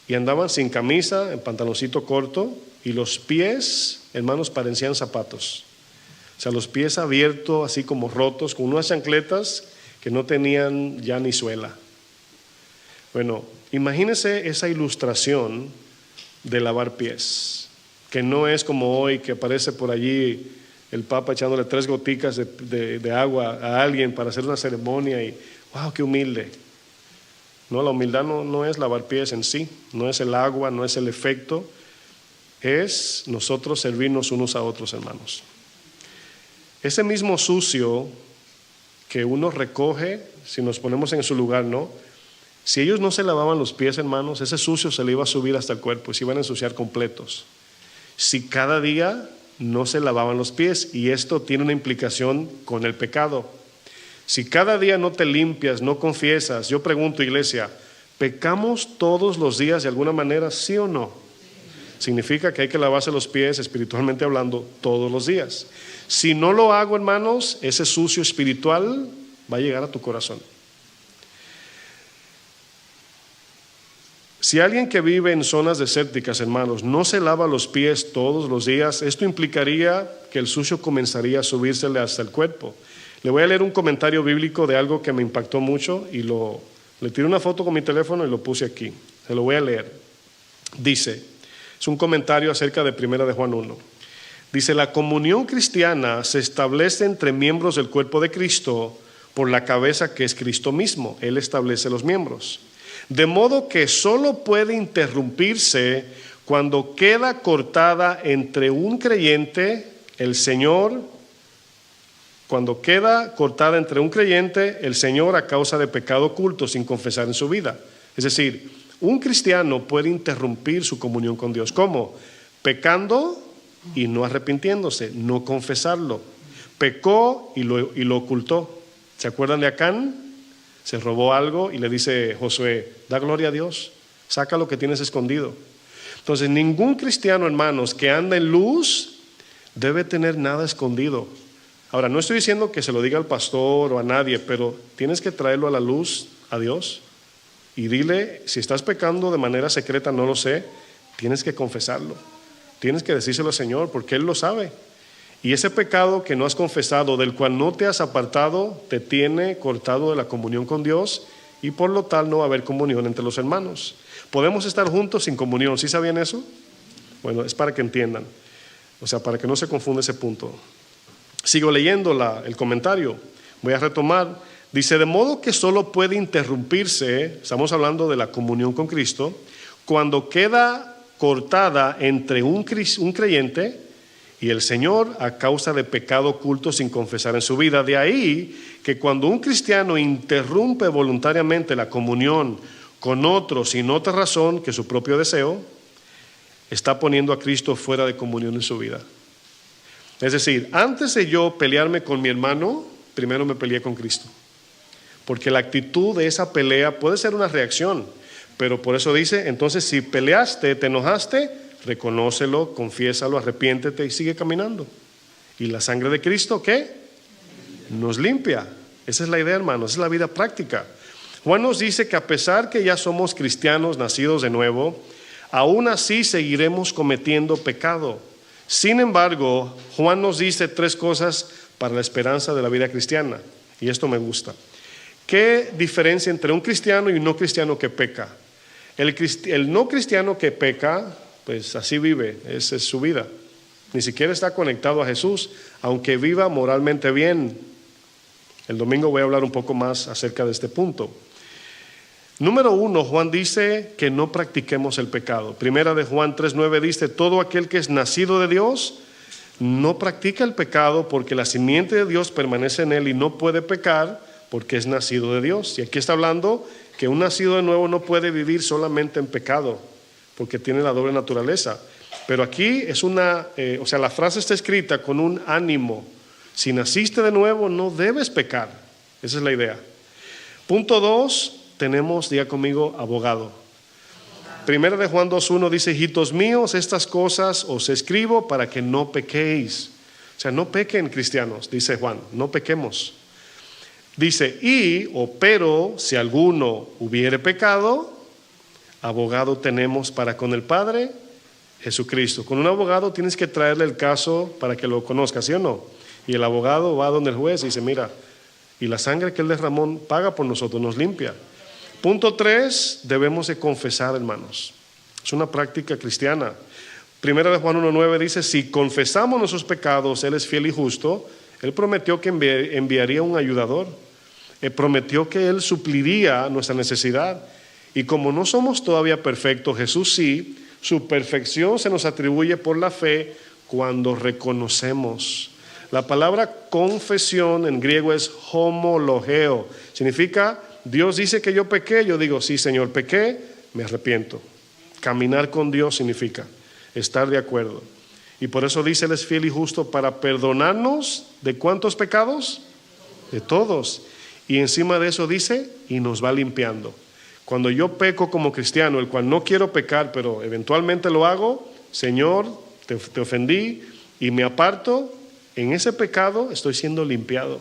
y andaban sin camisa, en pantaloncito corto, y los pies, hermanos, parecían zapatos. O sea, los pies abiertos, así como rotos, con unas chancletas que no tenían ya ni suela. Bueno, imagínense esa ilustración de lavar pies, que no es como hoy que aparece por allí el Papa echándole 3 goticas de agua a alguien para hacer una ceremonia y wow, qué humilde. No, la humildad no es lavar pies en sí, no es el agua, no es el efecto, es nosotros servirnos unos a otros, hermanos. Ese mismo sucio que uno recoge, si nos ponemos en su lugar, ¿no? Si ellos no se lavaban los pies, hermanos, ese sucio se le iba a subir hasta el cuerpo y se iban a ensuciar completos. Si cada día no se lavaban los pies, y esto tiene una implicación con el pecado. Si cada día no te limpias, no confiesas, yo pregunto, iglesia, ¿pecamos todos los días de alguna manera, sí o no? Significa que hay que lavarse los pies, espiritualmente hablando, todos los días. Si no lo hago, hermanos, ese sucio espiritual va a llegar a tu corazón. Si alguien que vive en zonas desérticas, hermanos, no se lava los pies todos los días, esto implicaría que el sucio comenzaría a subírsele hasta el cuerpo. Le voy a leer un comentario bíblico de algo que me impactó mucho y le tiré una foto con mi teléfono y lo puse aquí. Se lo voy a leer. Dice, es un comentario acerca de 1 de Juan 1. Dice, la comunión cristiana se establece entre miembros del cuerpo de Cristo por la cabeza que es Cristo mismo. Él establece los miembros. De modo que solo puede interrumpirse cuando queda cortada entre un creyente, el Señor, a causa de pecado oculto sin confesar en su vida. Es decir, un cristiano puede interrumpir su comunión con Dios. ¿Cómo? Pecando y no arrepintiéndose, no confesarlo. Pecó y lo ocultó. ¿Se acuerdan de Acán? Se robó algo y le dice Josué, da gloria a Dios, saca lo que tienes escondido. Entonces, ningún cristiano, hermanos, que anda en luz debe tener nada escondido. Ahora, no estoy diciendo que se lo diga al pastor o a nadie, pero tienes que traerlo a la luz a Dios y dile, si estás pecando de manera secreta, no lo sé, tienes que confesarlo, tienes que decírselo al Señor porque Él lo sabe. Y ese pecado que no has confesado, del cual no te has apartado, te tiene cortado de la comunión con Dios y por lo tal no va a haber comunión entre los hermanos. Podemos estar juntos sin comunión, ¿sí sabían eso? Bueno, es para que entiendan, o sea, para que no se confunda ese punto. Sigo leyendo el comentario, voy a retomar. Dice, de modo que solo puede interrumpirse, estamos hablando de la comunión con Cristo, cuando queda cortada entre un creyente y el Señor a causa de pecado oculto sin confesar en su vida. De ahí que cuando un cristiano interrumpe voluntariamente la comunión con otro sin otra razón que su propio deseo, está poniendo a Cristo fuera de comunión en su vida. Es decir, antes de yo pelearme con mi hermano, primero me peleé con Cristo. Porque la actitud de esa pelea puede ser una reacción, pero por eso dice, entonces si peleaste, te enojaste, reconócelo, confiésalo, arrepiéntete y sigue caminando. ¿Y la sangre de Cristo qué? Nos limpia. Esa es la idea, hermanos, esa es la vida práctica. Juan nos dice que a pesar que ya somos cristianos nacidos de nuevo, aún así seguiremos cometiendo pecado. Sin embargo, Juan nos dice 3 cosas para la esperanza de la vida cristiana, y esto me gusta. ¿Qué diferencia entre un cristiano y un no cristiano que peca? El no cristiano que peca, pues así vive, esa es su vida. Ni siquiera está conectado a Jesús, aunque viva moralmente bien. El domingo voy a hablar un poco más acerca de este punto. Número 1, Juan dice que no practiquemos el pecado. Primera de Juan 3:9 dice, todo aquel que es nacido de Dios no practica el pecado porque la simiente de Dios permanece en él y no puede pecar porque es nacido de Dios. Y aquí está hablando que un nacido de nuevo no puede vivir solamente en pecado porque tiene la doble naturaleza. Pero aquí es la frase está escrita con un ánimo. Si naciste de nuevo, no debes pecar. Esa es la idea. Punto 2, tenemos, diga conmigo, abogado. Primera de Juan 2:1 dice, hijitos míos, estas cosas os escribo para que no pequéis. O sea, no pequen, cristianos, dice Juan, no pequemos. Dice, pero si alguno hubiere pecado, abogado tenemos para con el Padre, Jesucristo. Con un abogado tienes que traerle el caso para que lo conozca, ¿sí o no? Y el abogado va donde el juez y dice, mira, y la sangre que él derramó paga por nosotros, nos limpia. Punto 3, debemos de confesar, hermanos. Es una práctica cristiana. Primera de Juan 1:9 dice, si confesamos nuestros pecados, Él es fiel y justo. Él prometió que enviaría un ayudador. Él prometió que Él supliría nuestra necesidad. Y como no somos todavía perfectos, Jesús sí, su perfección se nos atribuye por la fe cuando reconocemos. La palabra confesión en griego es homologeo. Significa, Dios dice que yo pequé, yo digo, sí, Señor, pequé, me arrepiento. Caminar con Dios significa estar de acuerdo. Y por eso dice, Él es fiel y justo para perdonarnos ¿de cuántos pecados? De todos. Y encima de eso dice, y nos va limpiando. Cuando yo peco como cristiano, el cual no quiero pecar, pero eventualmente lo hago, Señor, te ofendí y me aparto, en ese pecado estoy siendo limpiado.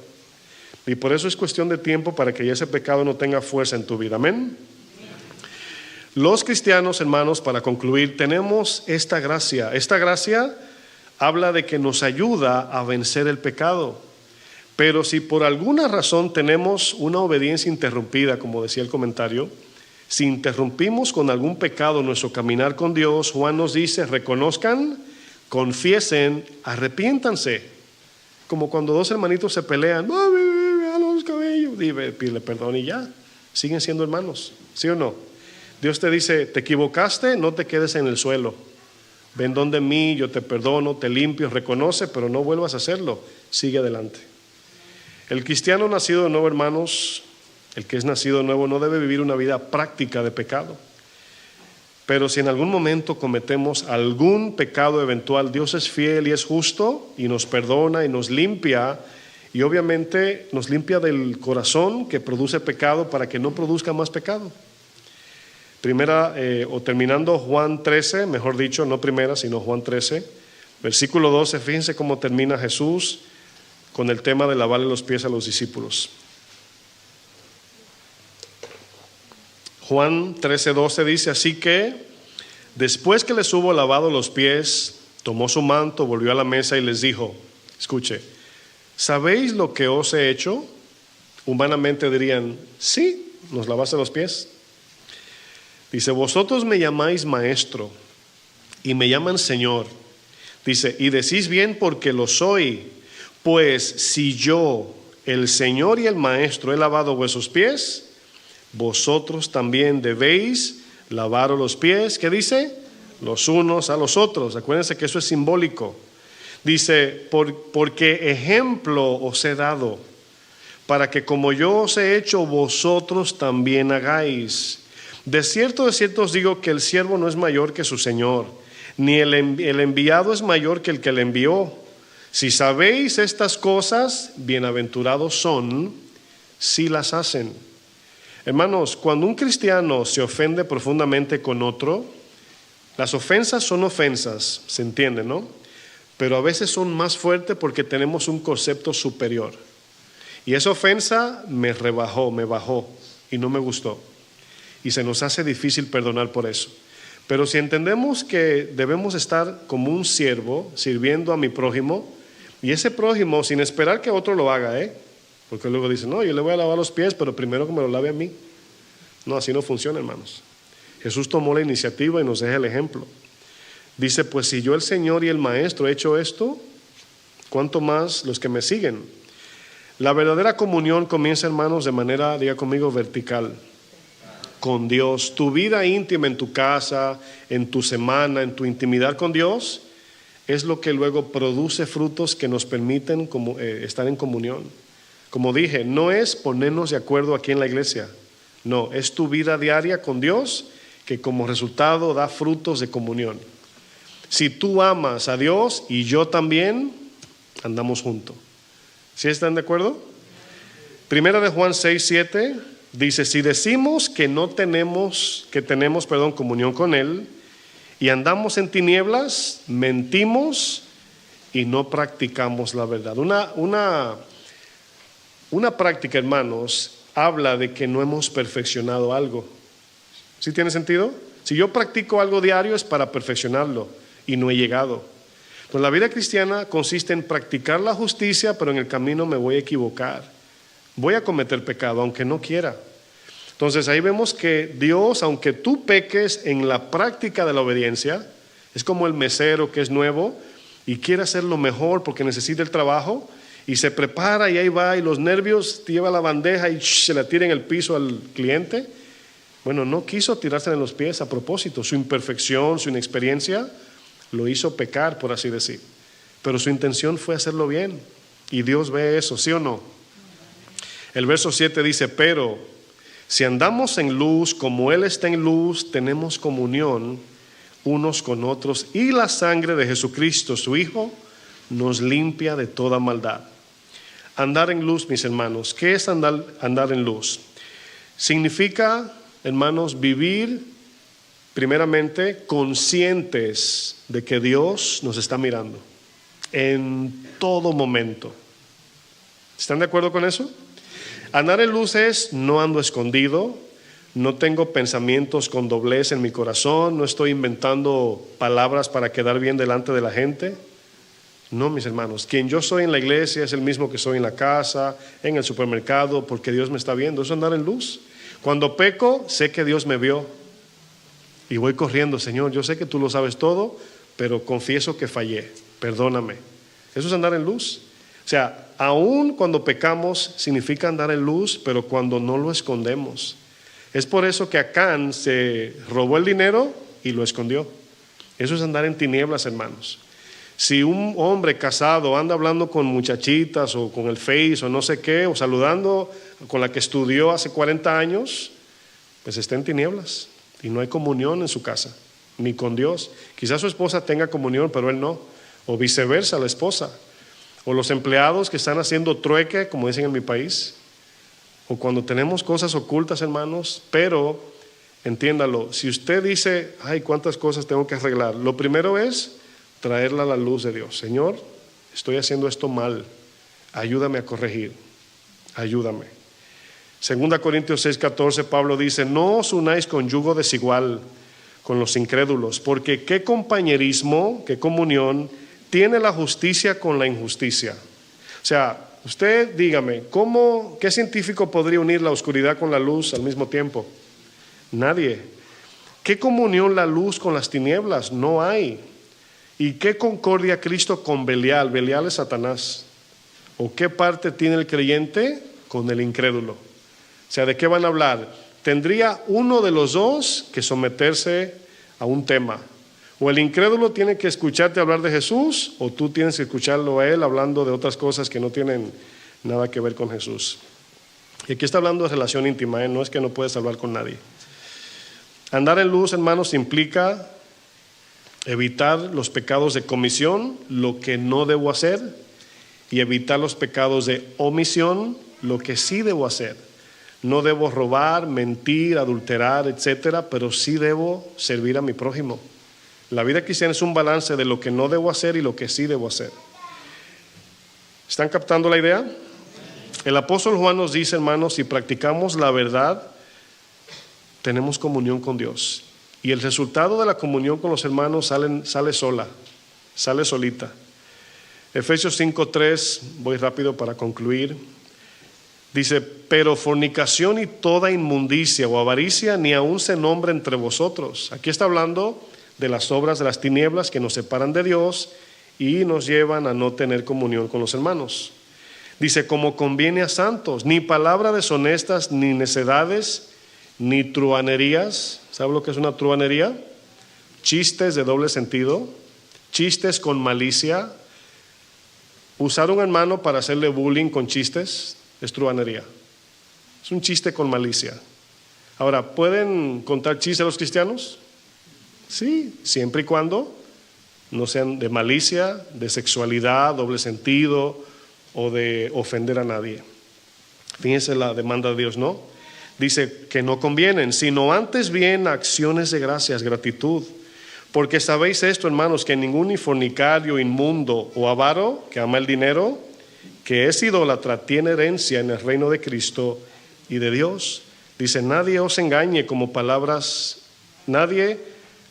Y por eso es cuestión de tiempo para que ese pecado no tenga fuerza en tu vida. Amén. Los cristianos, hermanos, para concluir, tenemos esta gracia. Esta gracia habla de que nos ayuda a vencer el pecado. Pero si por alguna razón tenemos una obediencia interrumpida, como decía el comentario, si interrumpimos con algún pecado nuestro caminar con Dios, Juan nos dice, reconozcan, confiesen, arrepiéntanse. Como cuando dos hermanitos se pelean, a los cabellos, pídele perdón y ya, siguen siendo hermanos, ¿sí o no? Dios te dice, te equivocaste, no te quedes en el suelo. Ven donde mí, yo te perdono, te limpio, reconoce, pero no vuelvas a hacerlo, sigue adelante. El cristiano nacido de nuevo, hermanos, el que es nacido de nuevo no debe vivir una vida práctica de pecado. Pero si en algún momento cometemos algún pecado eventual, Dios es fiel y es justo y nos perdona y nos limpia, y obviamente nos limpia del corazón que produce pecado para que no produzca más pecado. Terminando Juan 13, mejor dicho, no primera, sino Juan 13, versículo 12, fíjense cómo termina Jesús con el tema de lavarle los pies a los discípulos. Juan 13:12 dice, así que después que les hubo lavado los pies, tomó su manto, volvió a la mesa y les dijo, escuche, ¿sabéis lo que os he hecho? Humanamente dirían, sí, nos lavaste los pies. Dice, vosotros me llamáis maestro y me llaman Señor. Dice, y decís bien porque lo soy, pues si yo, el Señor y el Maestro, he lavado vuestros pies, vosotros también debéis lavaros los pies. ¿Qué dice? Los unos a los otros. Acuérdense que eso es simbólico. Dice, porque ejemplo os he dado, para que como yo os he hecho, vosotros también hagáis. De cierto os digo que el siervo no es mayor que su Señor, ni el enviado es mayor que el que le envió. Si sabéis estas cosas, bienaventurados son si las hacen. Hermanos, cuando un cristiano se ofende profundamente con otro, las ofensas son ofensas, se entiende, ¿no? Pero a veces son más fuertes porque tenemos un concepto superior. Y esa ofensa me rebajó, me bajó y no me gustó. Y se nos hace difícil perdonar por eso. Pero si entendemos que debemos estar como un siervo sirviendo a mi prójimo, y ese prójimo sin esperar que otro lo haga, porque luego dicen, no, yo le voy a lavar los pies, pero primero que me lo lave a mí. No, así no funciona, hermanos. Jesús tomó la iniciativa y nos deja el ejemplo. Dice, pues si yo el Señor y el Maestro he hecho esto, ¿cuánto más los que me siguen? La verdadera comunión comienza, hermanos, de manera, diga conmigo, vertical. Con Dios, tu vida íntima en tu casa, en tu semana, en tu intimidad con Dios, es lo que luego produce frutos que nos permiten estar en comunión. Como dije, no es ponernos de acuerdo aquí en la iglesia, no, es tu vida diaria con Dios que como resultado da frutos de comunión. Si tú amas a Dios y yo también, andamos juntos. ¿Sí están de acuerdo? Primera de Juan 6:7 dice, si decimos que tenemos comunión con Él y andamos en tinieblas, mentimos y no practicamos la verdad. Una práctica, hermanos, habla de que no hemos perfeccionado algo. ¿Sí tiene sentido? Si yo practico algo diario es para perfeccionarlo y no he llegado. Pues la vida cristiana consiste en practicar la justicia, pero en el camino me voy a equivocar. Voy a cometer pecado, aunque no quiera. Entonces ahí vemos que Dios, aunque tú peques en la práctica de la obediencia, es como el mesero que es nuevo y quiere hacerlo mejor porque necesita el trabajo y se prepara y ahí va y los nervios te lleva la bandeja y se la tira en el piso al cliente. Bueno, no quiso tirarse en los pies a propósito, su imperfección, su inexperiencia lo hizo pecar, por así decir. Pero su intención fue hacerlo bien y Dios ve eso, ¿sí o no? El verso 7 dice, pero si andamos en luz como Él está en luz, tenemos comunión unos con otros, y la sangre de Jesucristo, su Hijo, nos limpia de toda maldad. Andar en luz, mis hermanos. ¿Qué es andar en luz? Significa, hermanos, vivir primeramente conscientes de que Dios nos está mirando en todo momento. ¿Están de acuerdo con eso? Andar en luz es: no ando escondido, no tengo pensamientos con doblez en mi corazón, no estoy inventando palabras para quedar bien delante de la gente. No, mis hermanos, quien yo soy en la iglesia es el mismo que soy en la casa, en el supermercado, porque Dios me está viendo. Eso es andar en luz. Cuando peco, sé que Dios me vio y voy corriendo: Señor, yo sé que tú lo sabes todo, pero confieso que fallé, perdóname. Eso es andar en luz. O sea, aún cuando pecamos significa andar en luz, pero cuando no lo escondemos. Es por eso que Acán se robó el dinero y lo escondió. Eso es andar en tinieblas, hermanos. Si un hombre casado anda hablando con muchachitas o con el Face o no sé qué, o saludando con la que estudió hace 40 años, pues está en tinieblas y no hay comunión en su casa, ni con Dios. Quizás su esposa tenga comunión, pero él no, o viceversa, la esposa. O los empleados que están haciendo trueque, como dicen en mi país, o cuando tenemos cosas ocultas, hermanos. Pero entiéndalo, si usted dice: ay, cuántas cosas tengo que arreglar, lo primero es traerla a la luz de Dios. Señor, estoy haciendo esto mal, ayúdame a corregir, ayúdame. 2 Corintios 6:14, Pablo dice: no os unáis con yugo desigual con los incrédulos, porque qué compañerismo, qué comunión tiene la justicia con la injusticia. O sea, usted dígame, ¿qué científico podría unir la oscuridad con la luz al mismo tiempo? Nadie. ¿Qué comunión la luz con las tinieblas? No hay. ¿Y qué concordia Cristo con Belial? Belial es Satanás. ¿O qué parte tiene el creyente con el incrédulo? O sea, ¿de qué van a hablar? Tendría uno de los dos que someterse a un tema. O el incrédulo tiene que escucharte hablar de Jesús, o tú tienes que escucharlo a él hablando de otras cosas que no tienen nada que ver con Jesús. Y aquí está hablando de relación íntima, no es que no puedes hablar con nadie. Andar en luz, hermanos, implica evitar los pecados de comisión, lo que no debo hacer, y evitar los pecados de omisión, lo que sí debo hacer. No debo robar, mentir, adulterar, etcétera, pero sí debo servir a mi prójimo. La vida cristiana es un balance de lo que no debo hacer y lo que sí debo hacer. ¿Están captando la idea? El apóstol Juan nos dice, hermanos, si practicamos la verdad, tenemos comunión con Dios. Y el resultado de la comunión con los hermanos sale solita. Efesios 5:3, voy rápido para concluir. Dice: pero fornicación y toda inmundicia o avaricia ni aun se nombra entre vosotros. Aquí está hablando de las obras de las tinieblas que nos separan de Dios y nos llevan a no tener comunión con los hermanos. Dice: como conviene a santos, ni palabras deshonestas, ni necedades, ni truhanerías. ¿Sabe lo que es una truhanería? Chistes de doble sentido, chistes con malicia. Usar un hermano para hacerle bullying con chistes es truhanería. Es un chiste con malicia. Ahora, ¿pueden contar chistes los cristianos? Sí, siempre y cuando no sean de malicia, de sexualidad, doble sentido o de ofender a nadie. Fíjense la demanda de Dios, ¿no? Dice que no convienen, sino antes bien acciones de gracias, gratitud. Porque sabéis esto, hermanos, que ningún ni fornicario, inmundo o avaro que ama el dinero, que es idólatra, tiene herencia en el reino de Cristo y de Dios. Dice: nadie os engañe como palabras, nadie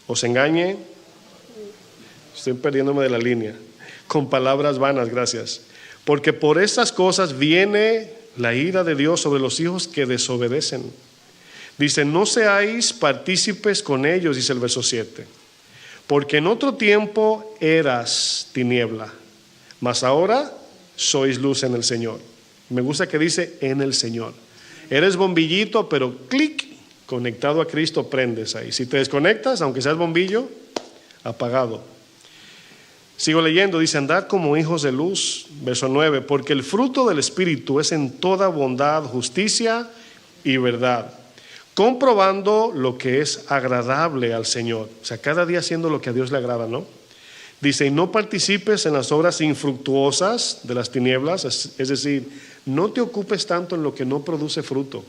os engañe, estoy perdiéndome de la línea, con palabras vanas, gracias. Porque por estas cosas viene la ira de Dios sobre los hijos que desobedecen. Dice: no seáis partícipes con ellos, dice el verso 7. Porque en otro tiempo eras tiniebla, mas ahora sois luz en el Señor. Me gusta que dice en el Señor. Eres bombillito, pero clic, conectado a Cristo, prendes ahí. Si te desconectas, aunque seas bombillo, apagado. Sigo leyendo, dice: andad como hijos de luz, verso 9, porque el fruto del Espíritu es en toda bondad, justicia y verdad, comprobando lo que es agradable al Señor. O sea, cada día haciendo lo que a Dios le agrada, ¿no? Dice, y no participes en las obras infructuosas de las tinieblas, es decir, no te ocupes tanto en lo que no produce fruto.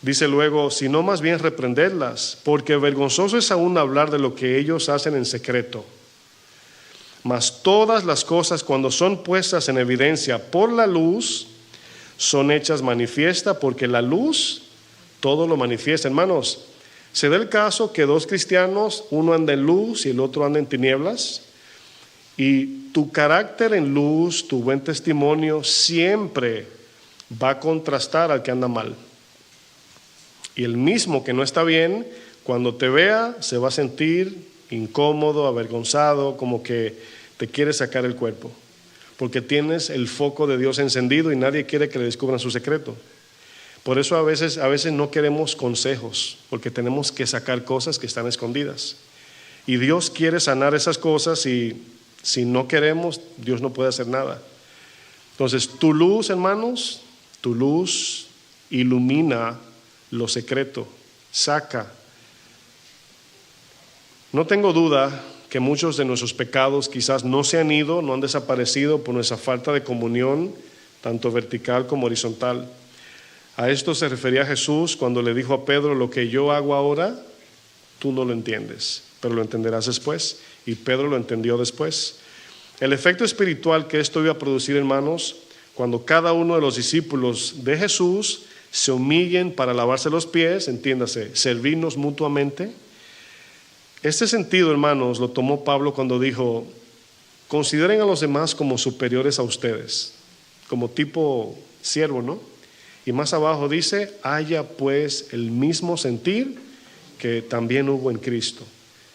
Dice luego, sino más bien reprenderlas, porque vergonzoso es aún hablar de lo que ellos hacen en secreto. Mas todas las cosas, cuando son puestas en evidencia por la luz, son hechas manifiesta, porque la luz todo lo manifiesta. Hermanos, se da el caso que dos cristianos, uno anda en luz y el otro anda en tinieblas, y tu carácter en luz, tu buen testimonio, siempre va a contrastar al que anda mal. Y el mismo que no está bien, cuando te vea, se va a sentir incómodo, avergonzado, como que te quiere sacar el cuerpo, porque tienes el foco de Dios encendido y nadie quiere que le descubran su secreto. Por eso a veces no queremos consejos, porque tenemos que sacar cosas que están escondidas. Y Dios quiere sanar esas cosas y si no queremos, Dios no puede hacer nada. Entonces, tu luz, hermanos, tu luz ilumina lo secreto, saca. No tengo duda que muchos de nuestros pecados quizás no se han ido, no han desaparecido por nuestra falta de comunión, tanto vertical como horizontal. A esto se refería Jesús cuando le dijo a Pedro, lo que yo hago ahora, tú no lo entiendes, pero lo entenderás después. Y Pedro lo entendió después. El efecto espiritual que esto iba a producir, hermanos, cuando cada uno de los discípulos de Jesús se humillen para lavarse los pies, entiéndase, servirnos mutuamente. Este sentido, hermanos, lo tomó Pablo cuando dijo, consideren a los demás como superiores a ustedes, como tipo siervo, ¿no? Y más abajo dice, haya pues el mismo sentir que también hubo en Cristo.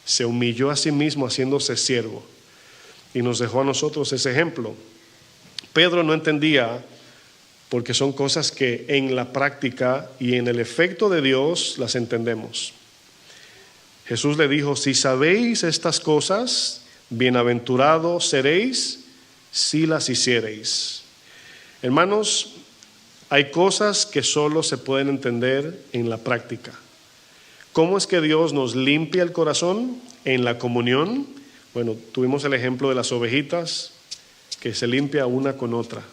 Se humilló a sí mismo haciéndose siervo y nos dejó a nosotros ese ejemplo. Pedro no entendía, porque son cosas que en la práctica y en el efecto de Dios las entendemos. Jesús le dijo, si sabéis estas cosas, bienaventurados seréis si las hiciereis. Hermanos, hay cosas que solo se pueden entender en la práctica. ¿Cómo es que Dios nos limpia el corazón? En la comunión. Bueno, tuvimos el ejemplo de las ovejitas que se limpia una con otra.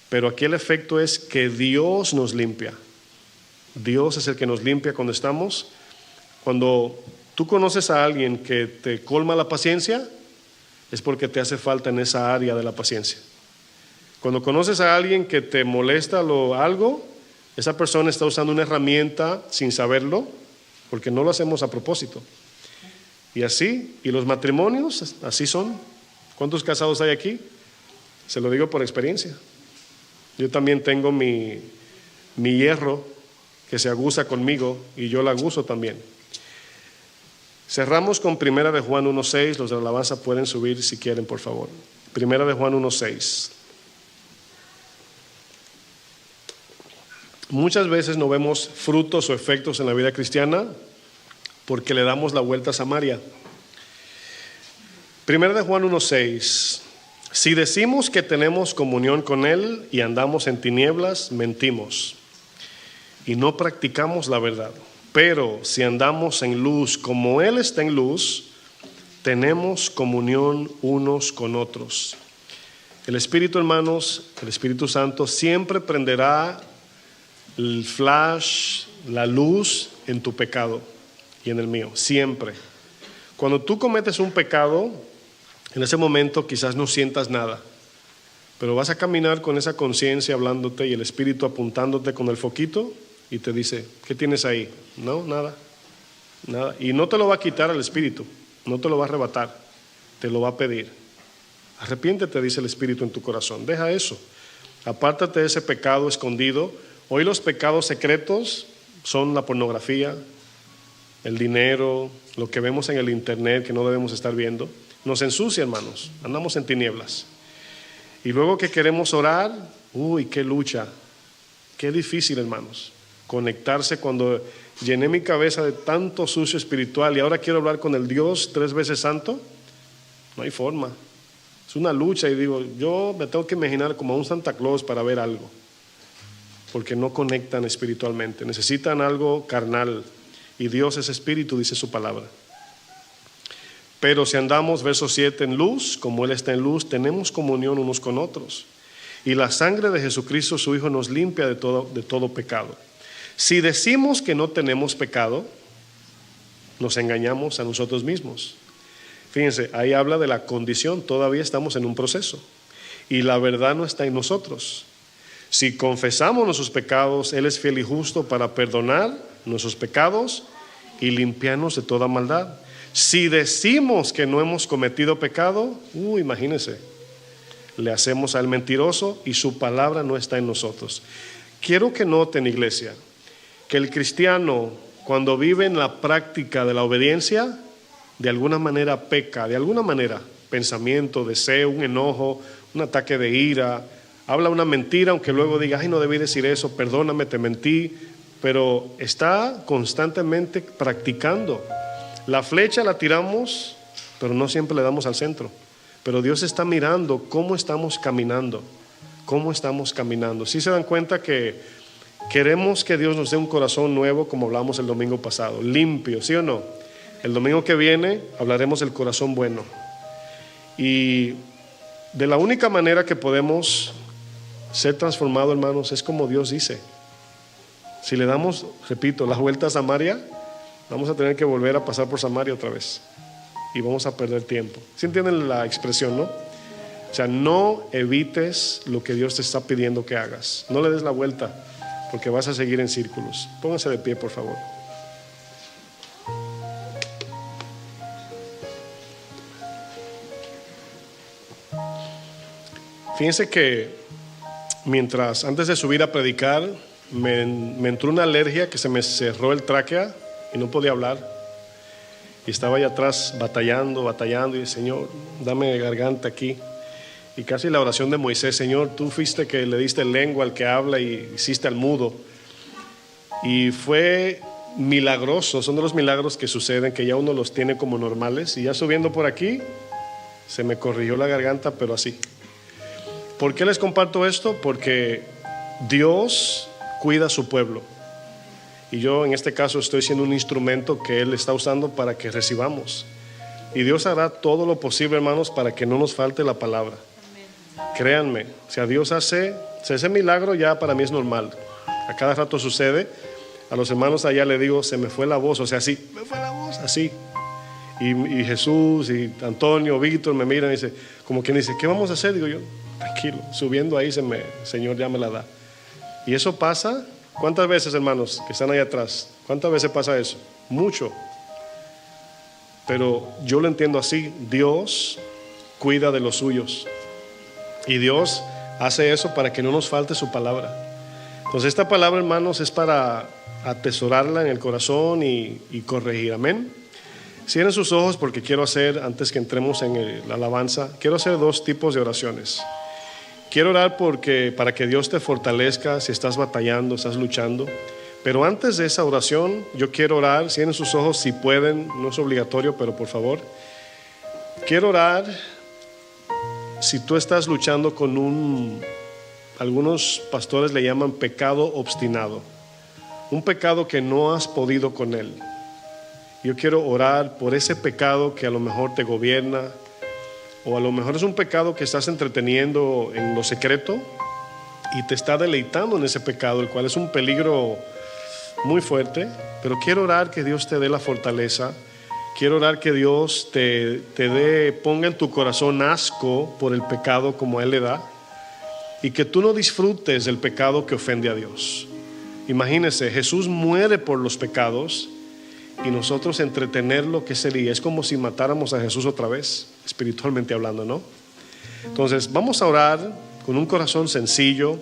Pero aquí el efecto es que Dios nos limpia. Dios es el que nos limpia cuando estamos. Cuando tú conoces a alguien que te colma la paciencia, es porque te hace falta en esa área de la paciencia. Cuando conoces a alguien que te molesta algo, esa persona está usando una herramienta sin saberlo, porque no lo hacemos a propósito. Y así, y los matrimonios, así son. ¿Cuántos casados hay aquí? Se lo digo por experiencia. Yo también tengo mi hierro que se aguza conmigo y yo la aguzo también. Cerramos con 1 de Juan 1:6. Los de la alabanza pueden subir si quieren, por favor. 1 de Juan 1:6. Muchas veces no vemos frutos o efectos en la vida cristiana porque le damos la vuelta a Samaria. 1 de Juan 1:6. Si decimos que tenemos comunión con Él y andamos en tinieblas, mentimos y no practicamos la verdad. Pero si andamos en luz como Él está en luz, tenemos comunión unos con otros. El Espíritu, hermanos, el Espíritu Santo siempre prenderá el flash, la luz en tu pecado y en el mío, siempre. Cuando tú cometes un pecado, en ese momento quizás no sientas nada, pero vas a caminar con esa conciencia hablándote y el Espíritu apuntándote con el foquito y te dice, ¿qué tienes ahí? No, nada. Y no te lo va a quitar el Espíritu, no te lo va a arrebatar, te lo va a pedir. Arrepiéntete, dice el Espíritu en tu corazón, deja eso, apártate de ese pecado escondido. Hoy los pecados secretos son la pornografía, el dinero, lo que vemos en el internet que no debemos estar viendo. Nos ensucia, hermanos, andamos en tinieblas. Y luego que queremos orar, qué lucha, qué difícil, hermanos, conectarse cuando llené mi cabeza de tanto sucio espiritual y ahora quiero hablar con el Dios 3 veces santo. No hay forma, es una lucha y digo, yo me tengo que imaginar como a un Santa Claus para ver algo. porque no conectan espiritualmente. Necesitan algo carnal y Dios es espíritu, dice su palabra. Pero si andamos, verso 7, en luz, como Él está en luz, tenemos comunión unos con otros. Y la sangre de Jesucristo, su Hijo, nos limpia de todo pecado. Si decimos que no tenemos pecado, nos engañamos a nosotros mismos. Fíjense, ahí habla de la condición, todavía estamos en un proceso. Y la verdad no está en nosotros. Si confesamos nuestros pecados, Él es fiel y justo para perdonar nuestros pecados y limpiarnos de toda maldad. Si decimos que no hemos cometido pecado, imagínense, le hacemos al mentiroso y su palabra no está en nosotros. Quiero que noten, iglesia, que el cristiano, cuando vive en la práctica de la obediencia, de alguna manera peca, de alguna manera, pensamiento, deseo, un enojo, un ataque de ira, habla una mentira, aunque luego diga, ay, no debí decir eso, perdóname, te mentí, pero está constantemente practicando. La flecha la tiramos, pero no siempre le damos al centro. Pero Dios está mirando cómo estamos caminando, ¿Sí se dan cuenta que queremos que Dios nos dé un corazón nuevo, como hablamos el domingo pasado, limpio, ¿sí o no? El domingo que viene hablaremos del corazón bueno. Y de la única manera que podemos ser transformados, hermanos, es como Dios dice. Si le damos, repito, las vueltas a Samaria, vamos a tener que volver a pasar por Samaria otra vez. Y vamos a perder tiempo. ¿Sí entienden la expresión, no? O sea, no evites lo que Dios te está pidiendo que hagas. No le des la vuelta, porque vas a seguir en círculos. Pónganse de pie, por favor. Fíjense que antes de subir a predicar, me entró una alergia que se me cerró el tráquea y no podía hablar. Y estaba allá atrás batallando y Señor, dame garganta aquí. Y casi la oración de Moisés, Señor, tú fuiste que le diste lengua al que habla y hiciste al mudo. Y fue milagroso, son de los milagros que suceden, que ya uno los tiene como normales. Y ya subiendo por aquí, se me corrigió la garganta, pero así. ¿Por qué les comparto esto? Porque Dios cuida a su pueblo. Y yo en este caso estoy siendo un instrumento que Él está usando para que recibamos. Y Dios hará todo lo posible, hermanos, para que no nos falte la palabra. Amén. Créanme, si a Dios hace ese milagro, ya para mí es normal. A cada rato sucede. A los hermanos allá le digo, se me fue la voz, o sea, así, me fue la voz, así. Y Jesús y Antonio, Víctor me miran y dice, como quien dice, ¿qué vamos a hacer? Digo yo, tranquilo, subiendo ahí Señor ya me la da. Y eso pasa, ¿cuántas veces, hermanos, que están ahí atrás? ¿Cuántas veces pasa eso? Mucho. Pero yo lo entiendo así, Dios cuida de los suyos. Y Dios hace eso para que no nos falte su palabra. Entonces esta palabra, hermanos, es para atesorarla en el corazón y corregir, amén. Cierren sus ojos porque quiero hacer, antes que entremos en la alabanza, quiero hacer 2 tipos de oraciones. Quiero orar para que Dios te fortalezca si estás batallando, estás luchando. Pero antes de esa oración, yo quiero orar, cierren sus ojos si pueden, no es obligatorio, pero por favor. Quiero orar si tú estás luchando con algunos pastores le llaman pecado obstinado. Un pecado que no has podido con él. Yo quiero orar por ese pecado que a lo mejor te gobierna, o a lo mejor es un pecado que estás entreteniendo en lo secreto y te está deleitando en ese pecado, el cual es un peligro muy fuerte. Pero quiero orar que Dios te dé la fortaleza. Quiero orar que Dios ponga en tu corazón asco por el pecado como Él le da, y que tú no disfrutes del pecado que ofende a Dios. Imagínese, Jesús muere por los pecados y nosotros entretenerlo, ¿qué sería? Es como si matáramos a Jesús otra vez, espiritualmente hablando, ¿no? Entonces vamos a orar con un corazón sencillo,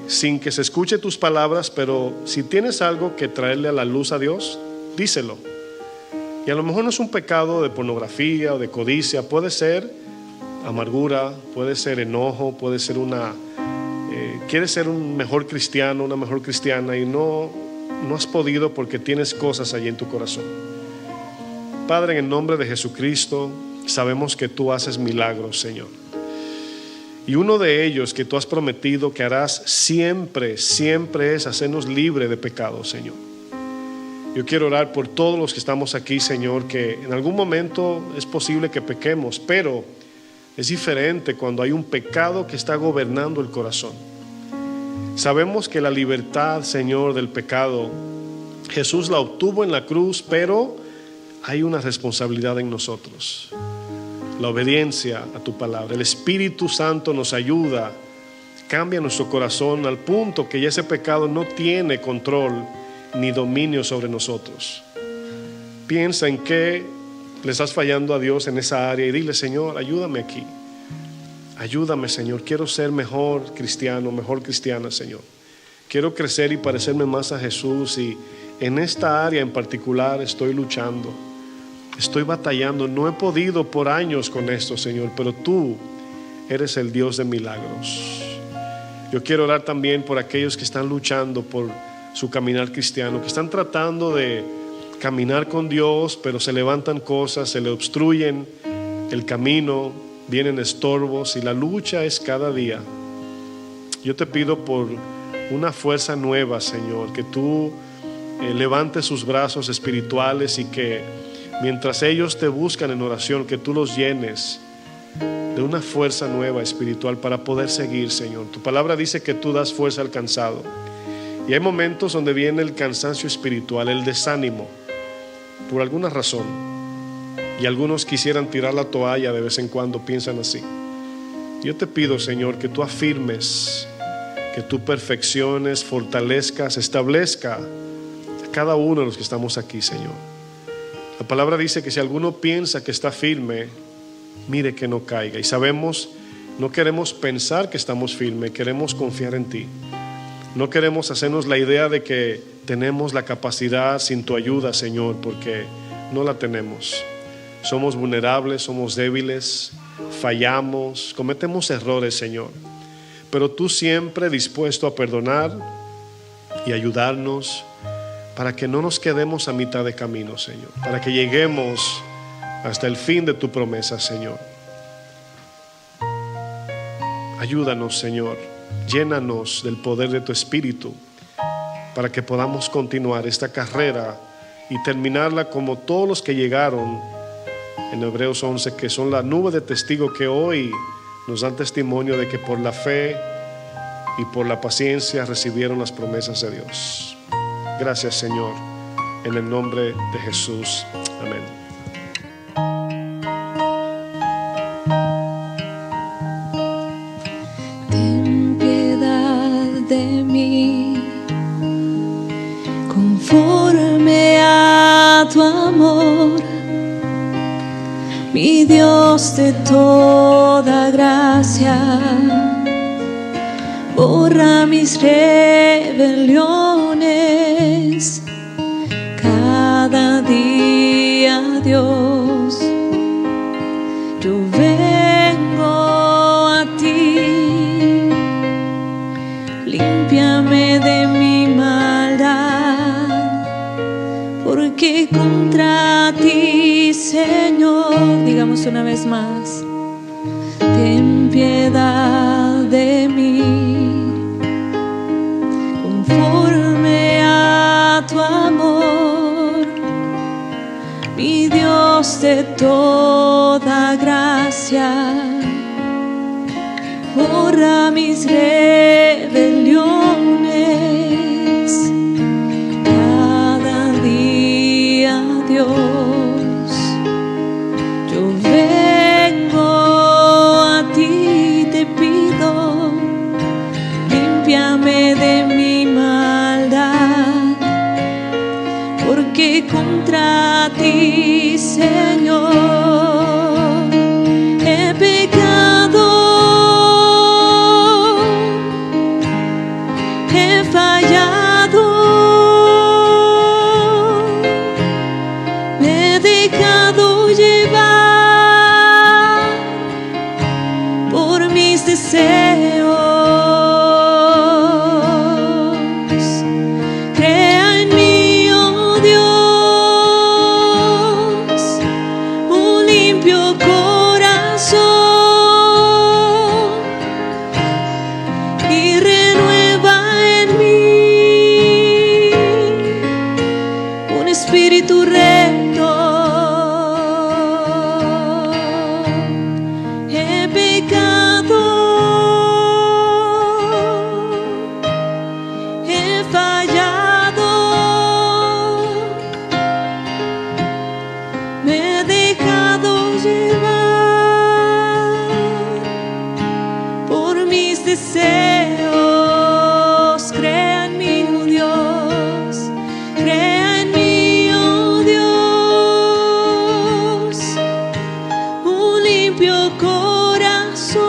sin que se escuche tus palabras, pero si tienes algo que traerle a la luz a Dios, díselo. Y a lo mejor no es un pecado de pornografía o de codicia, puede ser amargura, puede ser enojo, puede ser quieres ser un mejor cristiano, una mejor cristiana, y no has podido porque tienes cosas allí en tu corazón. Padre, en el nombre de Jesucristo, sabemos que tú haces milagros, Señor. Y uno de ellos que tú has prometido que harás siempre, siempre es hacernos libre de pecado, Señor. Yo quiero orar por todos los que estamos aquí, Señor, que en algún momento es posible que pequemos, pero es diferente cuando hay un pecado que está gobernando el corazón. Sabemos que la libertad, Señor, del pecado, Jesús la obtuvo en la cruz, pero hay una responsabilidad en nosotros. La obediencia a tu palabra. El Espíritu Santo nos ayuda, cambia nuestro corazón al punto que ya ese pecado no tiene control ni dominio sobre nosotros. Piensa en qué le estás fallando a Dios en esa área y dile: Señor, ayúdame aquí. Ayúdame, Señor. Quiero ser mejor cristiano, mejor cristiana, Señor. Quiero crecer y parecerme más a Jesús, y en esta área en particular estoy luchando. Estoy batallando, no he podido por años con esto, Señor, pero tú eres el Dios de milagros. Yo quiero orar también por aquellos que están luchando por su caminar cristiano, que están tratando de caminar con Dios, pero se levantan cosas, se le obstruyen el camino, vienen estorbos y la lucha es cada día. Yo te pido por una fuerza nueva, Señor, que tú levantes sus brazos espirituales y que mientras ellos te buscan en oración, que tú los llenes de una fuerza nueva espiritual para poder seguir, Señor. Tu palabra dice que tú das fuerza al cansado. Y hay momentos donde viene el cansancio espiritual, el desánimo, por alguna razón. Y algunos quisieran tirar la toalla de vez en cuando, piensan así. Yo te pido, Señor, que tú afirmes, que tú perfecciones, fortalezcas, establezca a cada uno de los que estamos aquí, Señor. La palabra dice que si alguno piensa que está firme, mire que no caiga. Y sabemos, no queremos pensar que estamos firmes, queremos confiar en ti. No queremos hacernos la idea de que tenemos la capacidad sin tu ayuda, Señor, porque no la tenemos. Somos vulnerables, somos débiles, fallamos, cometemos errores, Señor. Pero tú siempre dispuesto a perdonar y ayudarnos, para que no nos quedemos a mitad de camino, Señor, para que lleguemos hasta el fin de tu promesa, Señor. Ayúdanos, Señor, llénanos del poder de tu Espíritu, para que podamos continuar esta carrera y terminarla como todos los que llegaron en Hebreos 11, que son la nube de testigos que hoy nos dan testimonio de que por la fe y por la paciencia recibieron las promesas de Dios. Gracias, Señor, en el nombre de Jesús. Amén. Ten piedad de mí, conforme a tu amor, mi Dios de toda gracia. Borra mis rebeliones cada día, Dios. Yo vengo a ti, límpiame de mi maldad, porque contra ti, Señor, digamos una vez más, ten piedad de mí. Conforme a tu amor, mi Dios de toda gracia, borra mis rebeliones cada día, Dios. Yo vengo a ti, te pido, límpiame de mi maldad, porque contra ti, Señor, he pecado, he fallado, me he dejado llevar por mis deseos. mis deseos. Crea en mí, oh Dios, crea en mí, oh Dios, un limpio corazón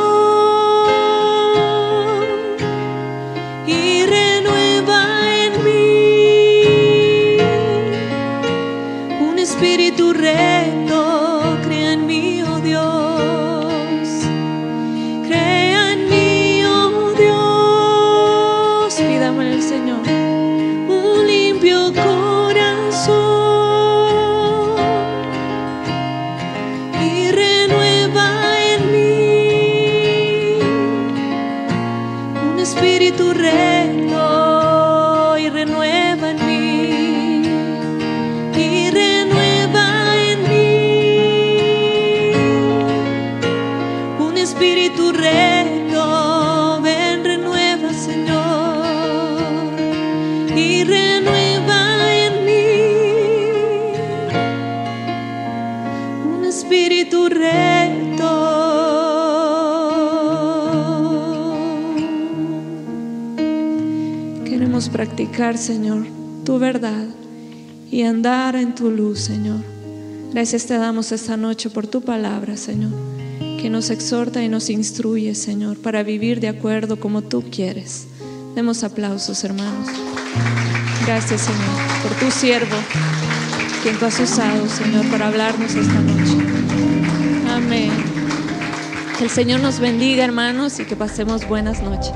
y renueva en mí un espíritu recto. Crea en mí, oh Dios, crea en mí, oh Dios. Pídame al Señor un limpio corazón y renueva en mí un espíritu recto y renueva en mí y renueva en mí un espíritu recto. Ven, renueva, Señor, y renueva en mí un espíritu recto. Queremos practicar, Señor, tu verdad y andar en tu luz, Señor. Gracias te damos esta noche por tu palabra, Señor, que nos exhorta y nos instruye, Señor, para vivir de acuerdo como tú quieres. Demos aplausos, hermanos. Gracias, Señor, por tu siervo, quien tú has usado, Señor, para hablarnos esta noche. Amén. Que el Señor nos bendiga, hermanos, y que pasemos buenas noches.